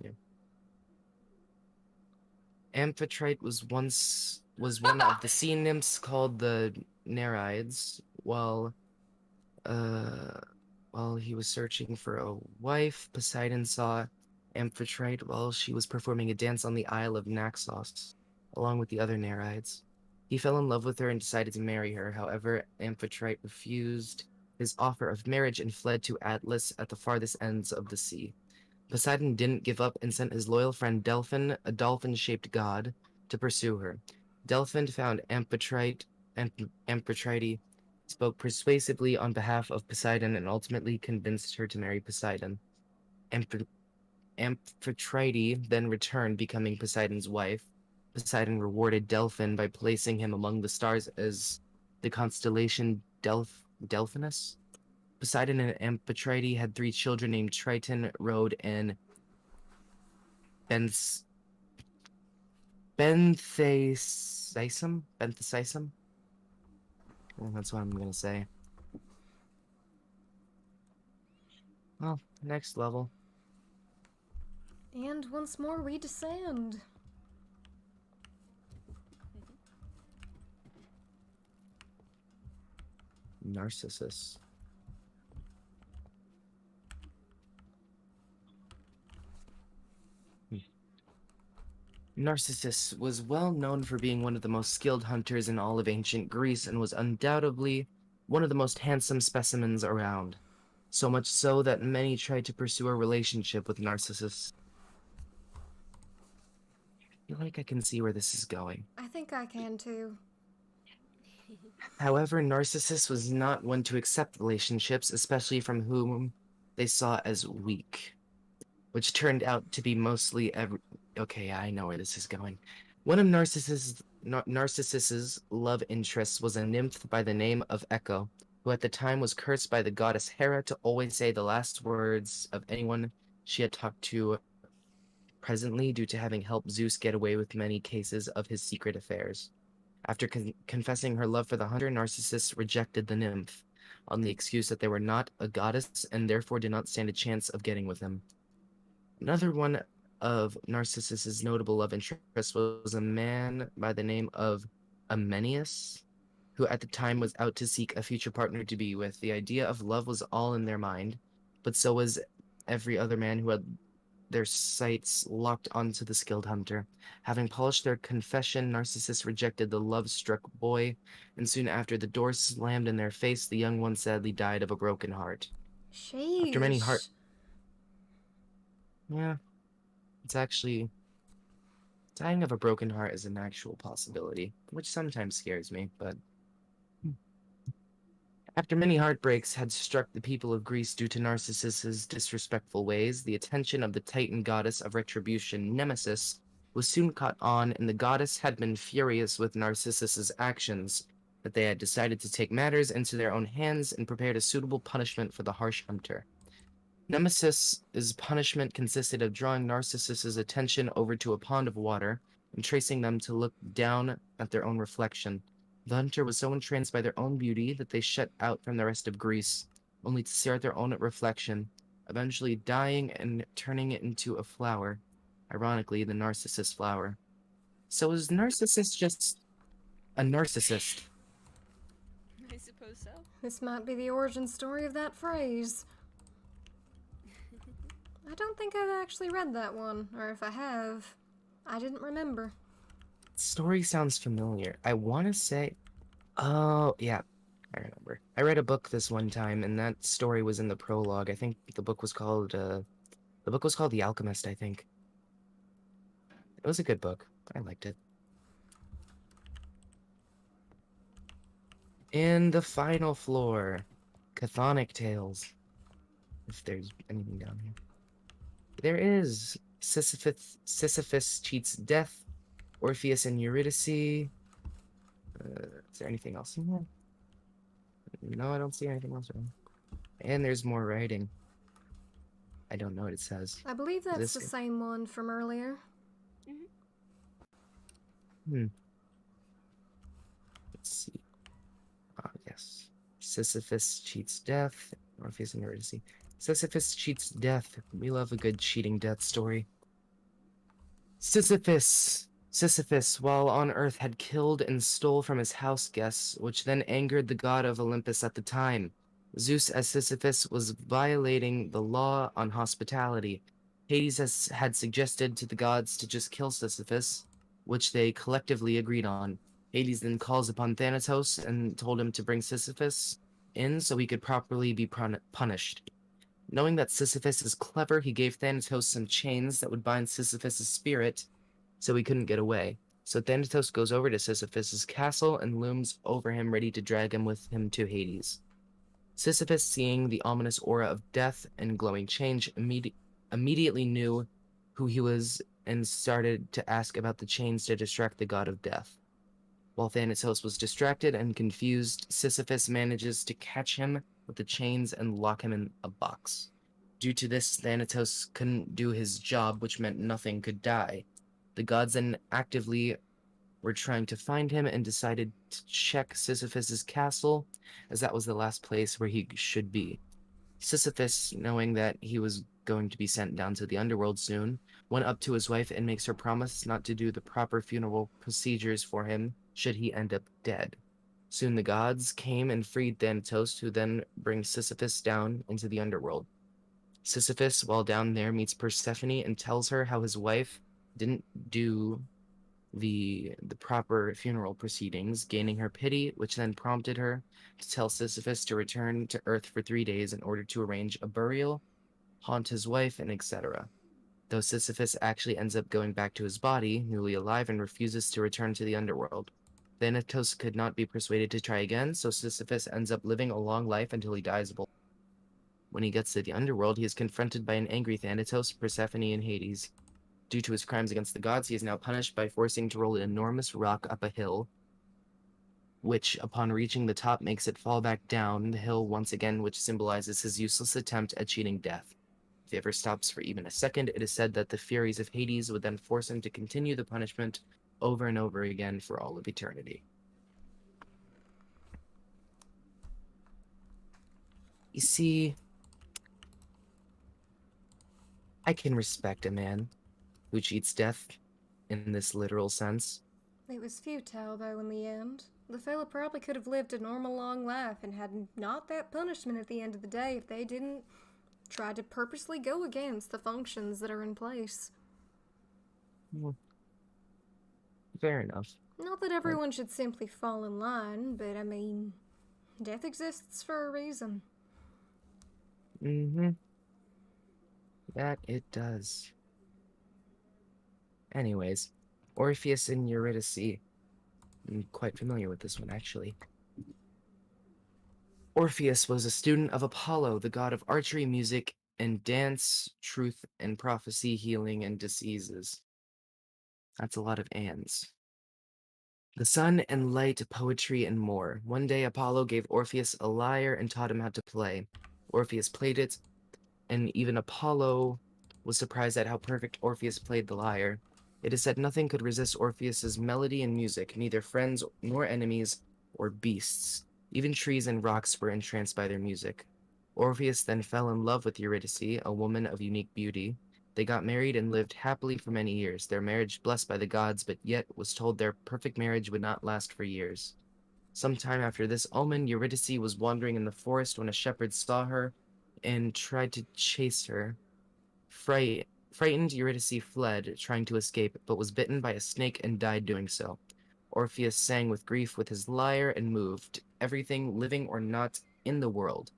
yeah. Amphitrite was one of the sea nymphs called the Nereids. While he was searching for a wife, Poseidon saw Amphitrite while she was performing a dance on the Isle of Naxos, along with the other Nereids. He fell in love with her and decided to marry her. However, Amphitrite refused his offer of marriage and fled to Atlas at the farthest ends of the sea. Poseidon didn't give up and sent his loyal friend Delphin, a dolphin-shaped god, to pursue her. Delphin found Amphitrite, and Amphitrite spoke persuasively on behalf of Poseidon and ultimately convinced her to marry Poseidon. Amphitrite then returned, becoming Poseidon's wife. Poseidon rewarded Delphin by placing him among the stars as the constellation Delphinus. Poseidon and Amphitrite had 3 children named Triton, Rhode, and Benthesisum? Benthesisum? Well, that's what I'm gonna say. Well, next level. And once more we descend. Narcissus. Narcissus was well known for being one of the most skilled hunters in all of ancient Greece and was undoubtedly one of the most handsome specimens around. So much so that many tried to pursue a relationship with Narcissus. I feel like I can see where this is going. I think I can too. However, Narcissus was not one to accept relationships, especially from whom they saw as weak, which turned out to be mostly Okay, I know where this is going. One of Narcissus's love interests was a nymph by the name of Echo, who at the time was cursed by the goddess Hera to always say the last words of anyone she had talked to presently due to having helped Zeus get away with many cases of his secret affairs. After confessing her love for the hunter, Narcissus rejected the nymph, on the excuse that they were not a goddess and therefore did not stand a chance of getting with him. Another one of Narcissus's notable love interests was a man by the name of Amenius, who at the time was out to seek a future partner to be with. The idea of love was all in their mind, but so was every other man who had their sights locked onto the skilled hunter. Having polished their confession, Narcissus rejected the love-struck boy, and soon after the door slammed in their face, the young one sadly died of a broken heart. After many Sheesh. Yeah, it's actually... Dying of a broken heart is an actual possibility, which sometimes scares me, but... After many heartbreaks had struck the people of Greece due to Narcissus's disrespectful ways, the attention of the Titan goddess of retribution, Nemesis, was soon caught on, and the goddess had been furious with Narcissus's actions, that they had decided to take matters into their own hands and prepared a suitable punishment for the harsh hunter. Nemesis's punishment consisted of drawing Narcissus's attention over to a pond of water and tracing them to look down at their own reflection. The hunter was so entranced by their own beauty that they shut out from the rest of Greece, only to stare at their own reflection, eventually dying and turning it into a flower. Ironically, the Narcissus flower. So is Narcissus just a narcissist? I suppose so. This might be the origin story of that phrase. I don't think I've actually read that one, or if I have, I didn't remember. Story sounds familiar. I want to say... Oh, yeah, I remember. I read a book this one time, and that story was in the prologue. I think the book was called, The Alchemist, I think. It was a good book. I liked it. And the final floor. Chthonic Tales. If there's anything down here. There is Sisyphus cheats death, Orpheus and Eurydice. Is there anything else in there? No, I don't see anything else. And there's more writing. I don't know what it says. I believe that's the This- same one from earlier. Let's see. Ah, yes. Sisyphus cheats death, Orpheus and Eurydice. Sisyphus cheats death. We love a good cheating death story. Sisyphus, while on Earth, had killed and stole from his house guests, which then angered the god of Olympus at the time. Zeus, as Sisyphus, was violating the law on hospitality. Hades had suggested to the gods to just kill Sisyphus, which they collectively agreed on. Hades then calls upon Thanatos and told him to bring Sisyphus in so he could properly be punished. Knowing that Sisyphus is clever, he gave Thanatos some chains that would bind Sisyphus' spirit so he couldn't get away. So Thanatos goes over to Sisyphus' castle and looms over him, ready to drag him with him to Hades. Sisyphus, seeing the ominous aura of death and glowing change, immediately knew who he was and started to ask about the chains to distract the god of death. While Thanatos was distracted and confused, Sisyphus manages to catch him with the chains and lock him in a box. Due to this, Thanatos couldn't do his job, which meant nothing could die. The gods then actively were trying to find him and decided to check Sisyphus' castle, as that was the last place where he should be. Sisyphus, knowing that he was going to be sent down to the underworld soon, went up to his wife and makes her promise not to do the proper funeral procedures for him should he end up dead. Soon the gods came and freed Thanatos, who then brings Sisyphus down into the underworld. Sisyphus, while down there, meets Persephone and tells her how his wife didn't do the proper funeral proceedings, gaining her pity, which then prompted her to tell Sisyphus to return to Earth for 3 days in order to arrange a burial, haunt his wife, and etc. Though Sisyphus actually ends up going back to his body, newly alive, and refuses to return to the underworld. Thanatos could not be persuaded to try again, so Sisyphus ends up living a long life until he dies of old. When he gets to the underworld, he is confronted by an angry Thanatos, Persephone, and Hades. Due to his crimes against the gods, he is now punished by forcing to roll an enormous rock up a hill, which, upon reaching the top, makes it fall back down the hill once again, which symbolizes his useless attempt at cheating death. If he ever stops for even a second, it is said that the Furies of Hades would then force him to continue the punishment over and over again for all of eternity. You see, I can respect a man who cheats death in this literal sense. It was futile, though, in the end. The fella probably could have lived a normal long life and had not that punishment at the end of the day if they didn't try to purposely go against the functions that are in place. Well, fair enough. Not that everyone should simply fall in line, but I mean, death exists for a reason. Mm-hmm. That it does. Anyways, Orpheus and Eurydice. I'm quite familiar with this one, actually. Orpheus was a student of Apollo, the god of archery, music, and dance, truth and prophecy, healing, and diseases. That's a lot of ands. The sun and light, poetry, and more. One day Apollo gave Orpheus a lyre and taught him how to play. Orpheus played it, and even Apollo was surprised at how perfect Orpheus played the lyre. It is said nothing could resist Orpheus's melody and music, neither friends nor enemies or beasts. Even trees and rocks were entranced by their music. Orpheus then fell in love with Eurydice, a woman of unique beauty. They got married and lived happily for many years, their marriage blessed by the gods, but yet was told their perfect marriage would not last for years. Sometime after this omen, Eurydice was wandering in the forest when a shepherd saw her and tried to chase her. Frightened, Eurydice fled, trying to escape, but was bitten by a snake and died doing so. Orpheus sang with grief with his lyre and moved everything, living or not, in the world.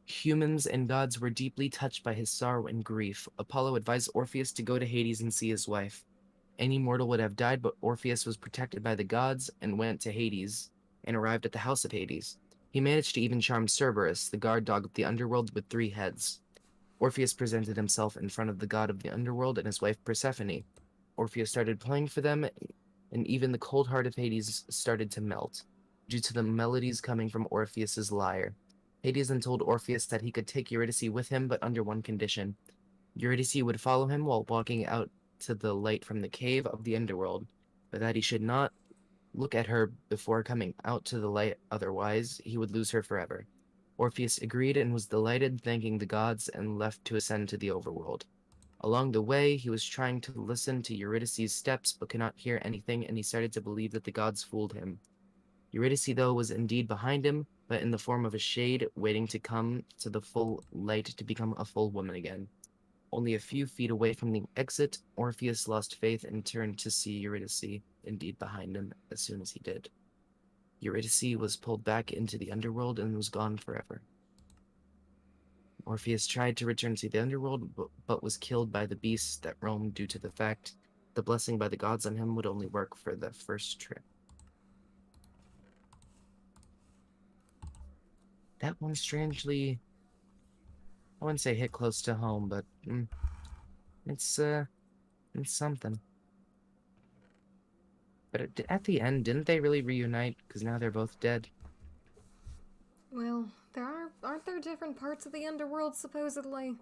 Humans and gods were deeply touched by his sorrow and grief. Apollo advised Orpheus to go to Hades and see his wife. Any mortal would have died, but Orpheus was protected by the gods and went to Hades and arrived at the house of Hades. He managed to even charm Cerberus, the guard dog of the underworld with 3 heads. Orpheus presented himself in front of the god of the underworld and his wife Persephone. Orpheus started playing for them, and even the cold heart of Hades started to melt, due to the melodies coming from Orpheus's lyre. Hades then told Orpheus that he could take Eurydice with him, but under one condition. Eurydice would follow him while walking out to the light from the cave of the underworld, but that he should not look at her before coming out to the light, otherwise he would lose her forever. Orpheus agreed and was delighted, thanking the gods, and left to ascend to the overworld. Along the way, he was trying to listen to Eurydice's steps, but could not hear anything, and he started to believe that the gods fooled him. Eurydice, though, was indeed behind him, but in the form of a shade, waiting to come to the full light to become a full woman again. Only a few feet away from the exit, Orpheus lost faith and turned to see Eurydice, indeed behind him, as soon as he did. Eurydice was pulled back into the underworld and was gone forever. Orpheus tried to return to the underworld, but was killed by the beasts that roamed due to the fact the blessing by the gods on him would only work for the first trip. That one strangely, I wouldn't say hit close to home, but it's something. But at the end, didn't they really reunite? Because now they're both dead. Well, aren't there different parts of the underworld, supposedly?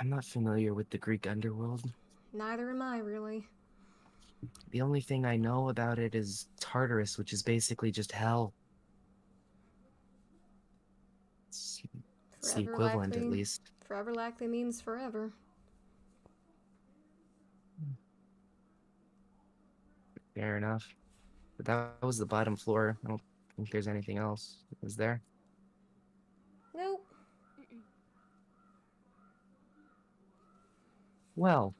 I'm not familiar with the Greek underworld. Neither am I, really. The only thing I know about it is Tartarus, which is basically just hell. It's the Forever equivalent, at likely. least. Forever likely means forever. Fair enough. But that was the bottom floor. I don't think there's anything else. Is there? Nope. Well,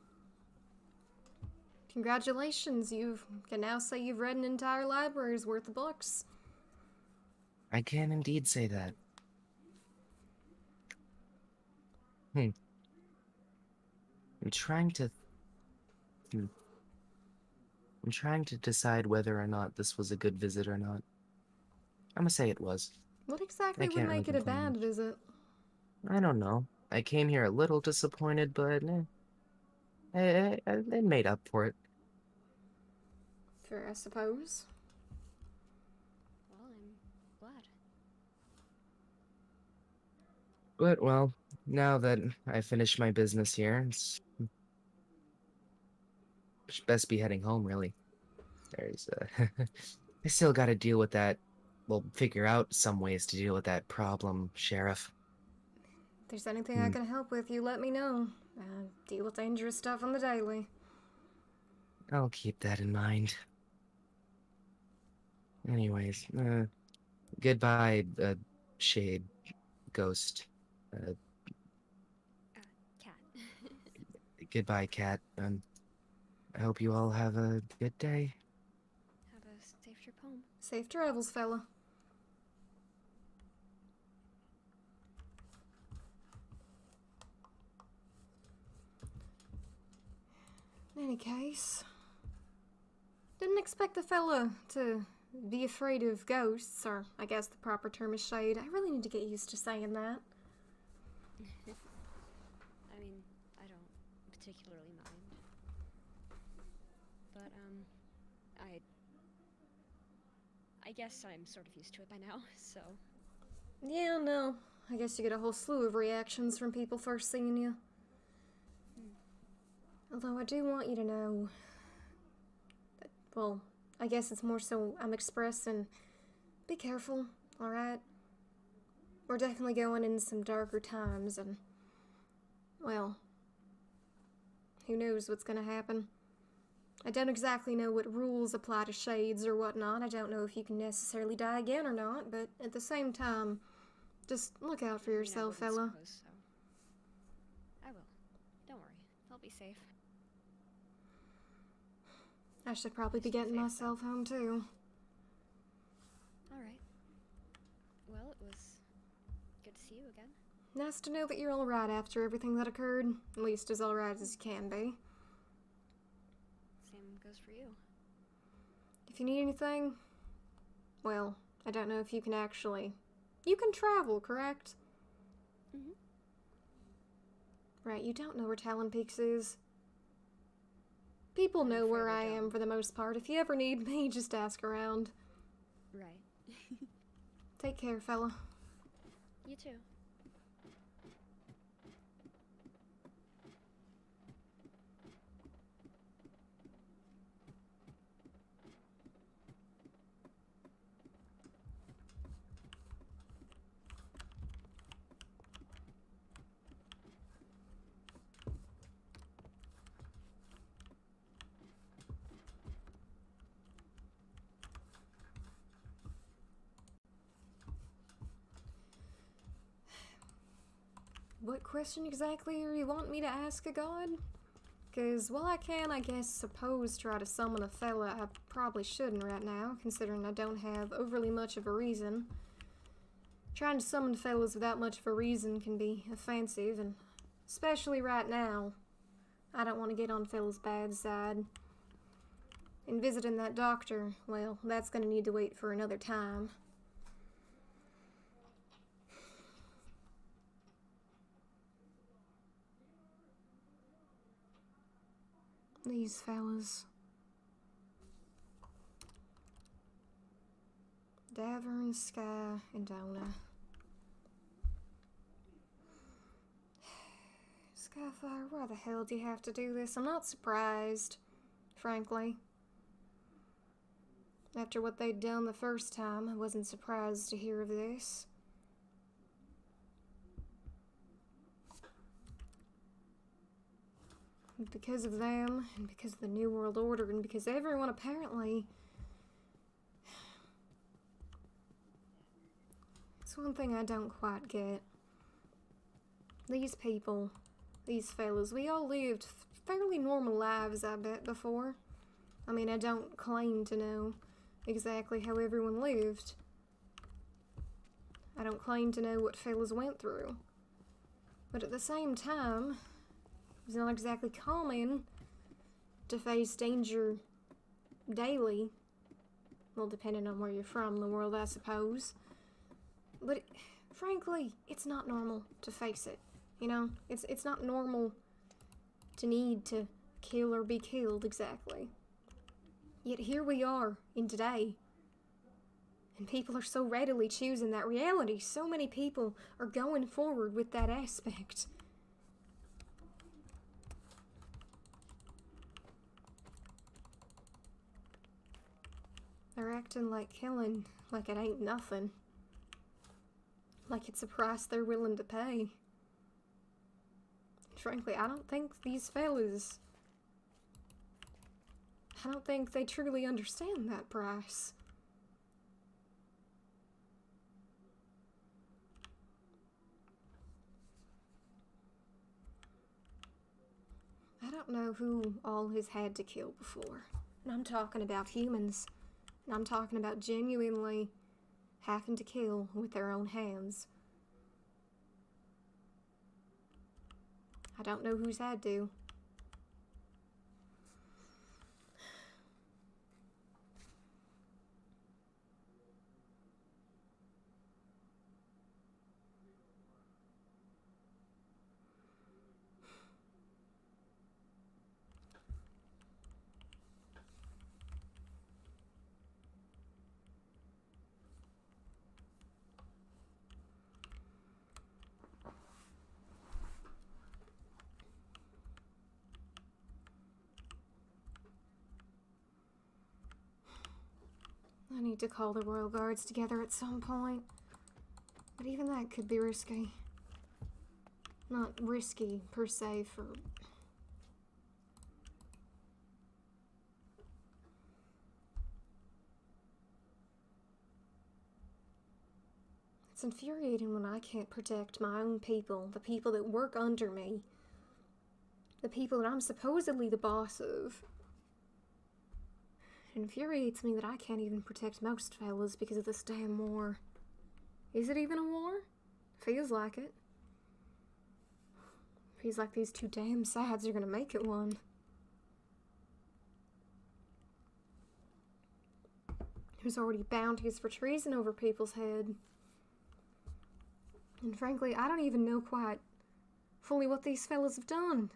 Congratulations, you can now say you've read an entire library's worth of books. I can indeed say that. I'm trying to... I'm trying to decide whether or not this was a good visit or not. I'm gonna say it was. What I exactly would can't really make it a complain bad much. visit? I don't know. I came here a little disappointed, but I made up for it. Fair, I suppose. Well, I'm glad. But, well, now that I finished my business here, should best be heading home, really. There's, I still gotta deal with that. Well, figure out some ways to deal with that problem, Sheriff. If there's anything I can help with, you let me know. I deal with dangerous stuff on the daily. I'll keep that in mind. Anyways, goodbye, Shade, Ghost. Cat. Goodbye, Cat. I hope you all have a good day. Have a safe trip home. Safe travels, fella. In any case, didn't expect the fella to be afraid of ghosts, or I guess the proper term is shade. I really need to get used to saying that. I mean, I don't particularly mind. But, I guess I'm sort of used to it by now, so... Yeah, no. I guess you get a whole slew of reactions from people first seeing you. Although I do want you to know that, well, I guess it's more so I'm expressing, be careful, alright? We're definitely going in some darker times, and, well, who knows what's gonna happen. I don't exactly know what rules apply to shades or whatnot. I don't know if you can necessarily die again or not, but at the same time, just look out for yourself, I fella. suppose so. I will. Don't worry. I'll be safe. I should probably be Stay getting safe, myself home, too. Alright. Well, it was good to see you again. Nice to know that you're alright after everything that occurred. At least as alright as you can be. Same goes for you. If you need anything, well, I don't know if you can actually... You can travel, correct? Mm-hmm. Right, you don't know where Talon Peaks is. People I'm know where afraid I I am don't. for the most part. If you ever need me, just ask around. Right. Take care, fella. You too. What question exactly are you want me to ask a god? Because while I can, I guess, suppose try to summon a fella, I probably shouldn't right now, considering I don't have overly much of a reason. Trying to summon fellas without much of a reason can be offensive, and especially right now, I don't want to get on fella's bad side. And visiting that doctor, well, that's gonna need to wait for another time. These fellas. Davern, Sky, and Dona. Skyfire, why the hell do you have to do this? I'm not surprised, frankly. After what they'd done the first time, I wasn't surprised to hear of this. And because of them, and because of the New World Order, and because everyone apparently... It's one thing I don't quite get. These people, these fellas, we all lived fairly normal lives, I bet, before. I mean, I don't claim to know exactly how everyone lived. I don't claim to know what fellas went through. But at the same time, it's not exactly common to face danger daily. Well, depending on where you're from in the world, I suppose. But, frankly, it's not normal to face it. You know? It's not normal to need to kill or be killed, exactly. Yet here we are, in today. And people are so readily choosing that reality. So many people are going forward with that aspect. They're acting like killing, like it ain't nothing. Like it's a price they're willing to pay. Frankly, I don't think these fellas... I don't think they truly understand that price. I don't know who all has had to kill before. And I'm talking about humans. And I'm talking about genuinely having to kill with their own hands. I don't know who's had to. I need to call the Royal Guards together at some point. But even that could be risky. Not risky, per se, for... It's infuriating when I can't protect my own people, the people that work under me, the people that I'm supposedly the boss of. It infuriates me that I can't even protect most fellas because of this damn war. Is it even a war? Feels like it. Feels like these two damn sides are gonna make it one. There's already bounties for treason over people's head. And frankly, I don't even know quite fully what these fellas have done.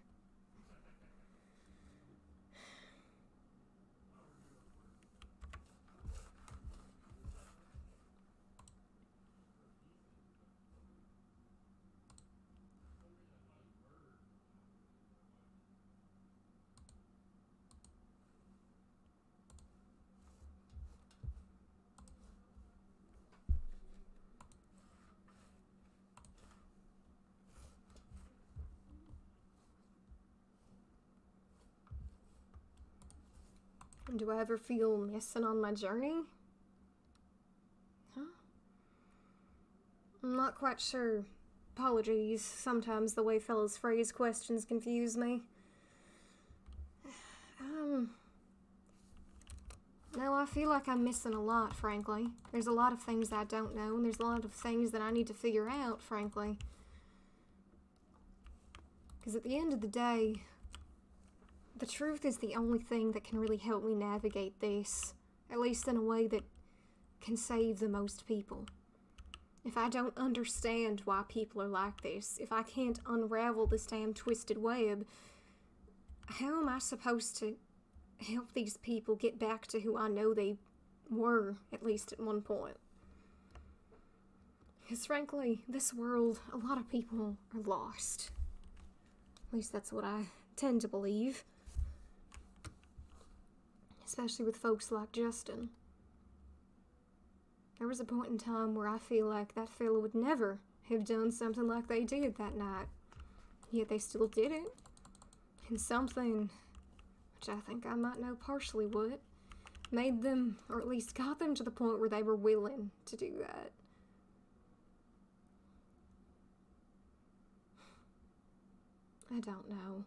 Do I ever feel missing on my journey? Huh? I'm not quite sure. Apologies, sometimes the way fellas phrase questions confuse me. No, I feel like I'm missing a lot, frankly. There's a lot of things I don't know, and there's a lot of things that I need to figure out, frankly. Because at the end of the day, the truth is the only thing that can really help me navigate this, at least in a way that can save the most people. If I don't understand why people are like this, if I can't unravel this damn twisted web, how am I supposed to help these people get back to who I know they were, at least at one point? Because frankly, this world, a lot of people are lost. At least that's what I tend to believe. Especially with folks like Justin. There was a point in time where I feel like that fella would never have done something like they did that night. Yet they still did it. And something, which I think I might know partially what, made them, or at least got them to the point where they were willing to do that. I don't know.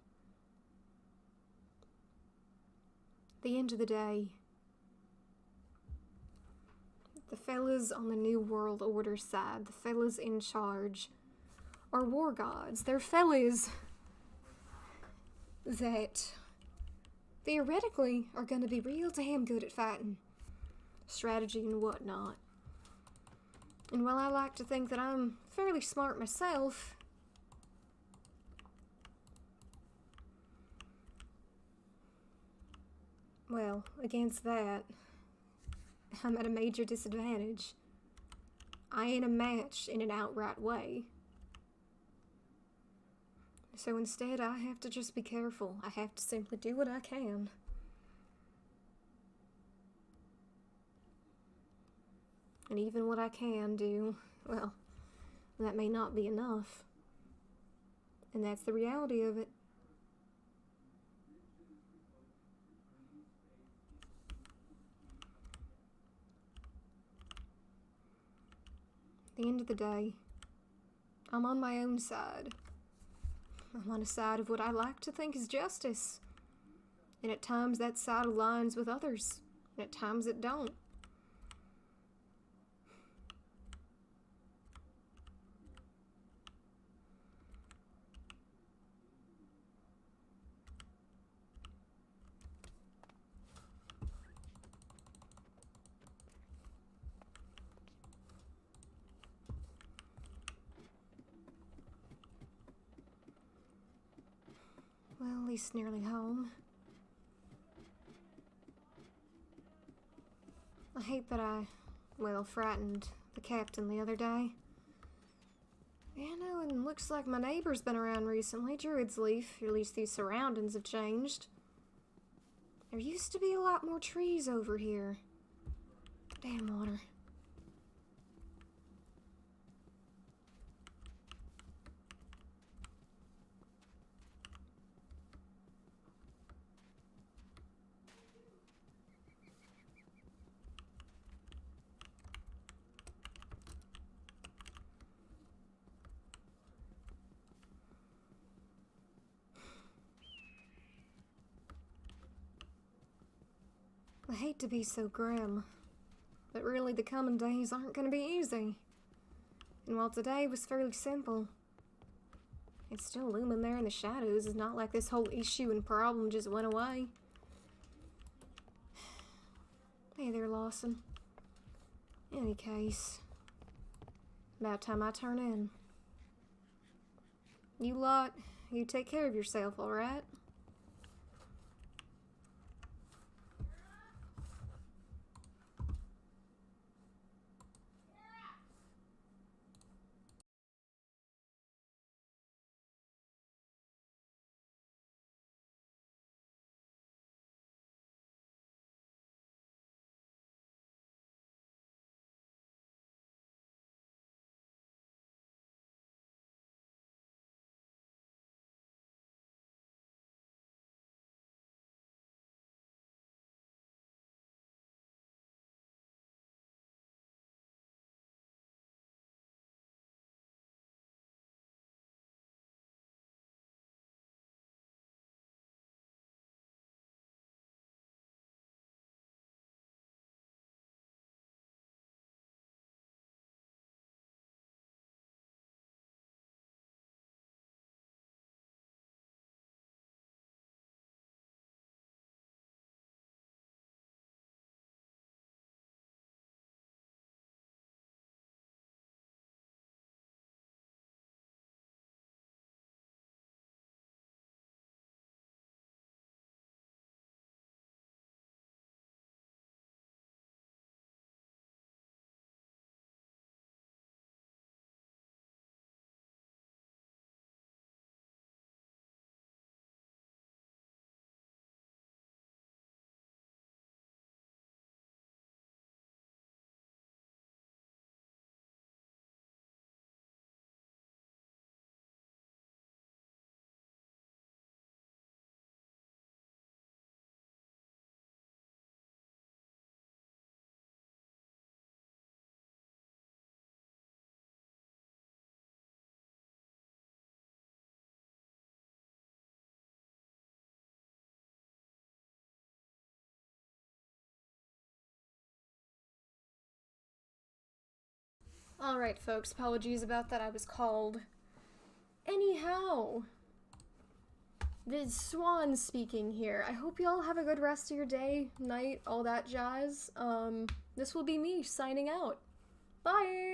At the end of the day, the fellas on the New World Order side, the fellas in charge, are war gods. They're fellas that theoretically are gonna be real damn good at fighting. Strategy and whatnot. And while I like to think that I'm fairly smart myself, well, against that, I'm at a major disadvantage. I ain't a match in an outright way. So instead, I have to just be careful. I have to simply do what I can. And even what I can do, well, that may not be enough. And that's the reality of it. At the end of the day, I'm on my own side. I'm on a side of what I like to think is justice. And at times that side aligns with others, and at times it don't. Well, at least nearly home. I hate that I, well, frightened the captain the other day. Yeah, no, and looks like my neighbor's been around recently, Druid's Leaf, or at least these surroundings have changed. There used to be a lot more trees over here. Damn water. I hate to be so grim, but really the coming days aren't going to be easy. And while today was fairly simple, it's still looming there in the shadows. It's not like this whole issue and problem just went away. Hey there, Lawson. In any case, about time I turn in. You lot, you take care of yourself, alright? Alright, folks, apologies about that. I was called. Anyhow, This Swan speaking here. I hope y'all have a good rest of your day, night, all that jazz. This will be me signing out. Bye!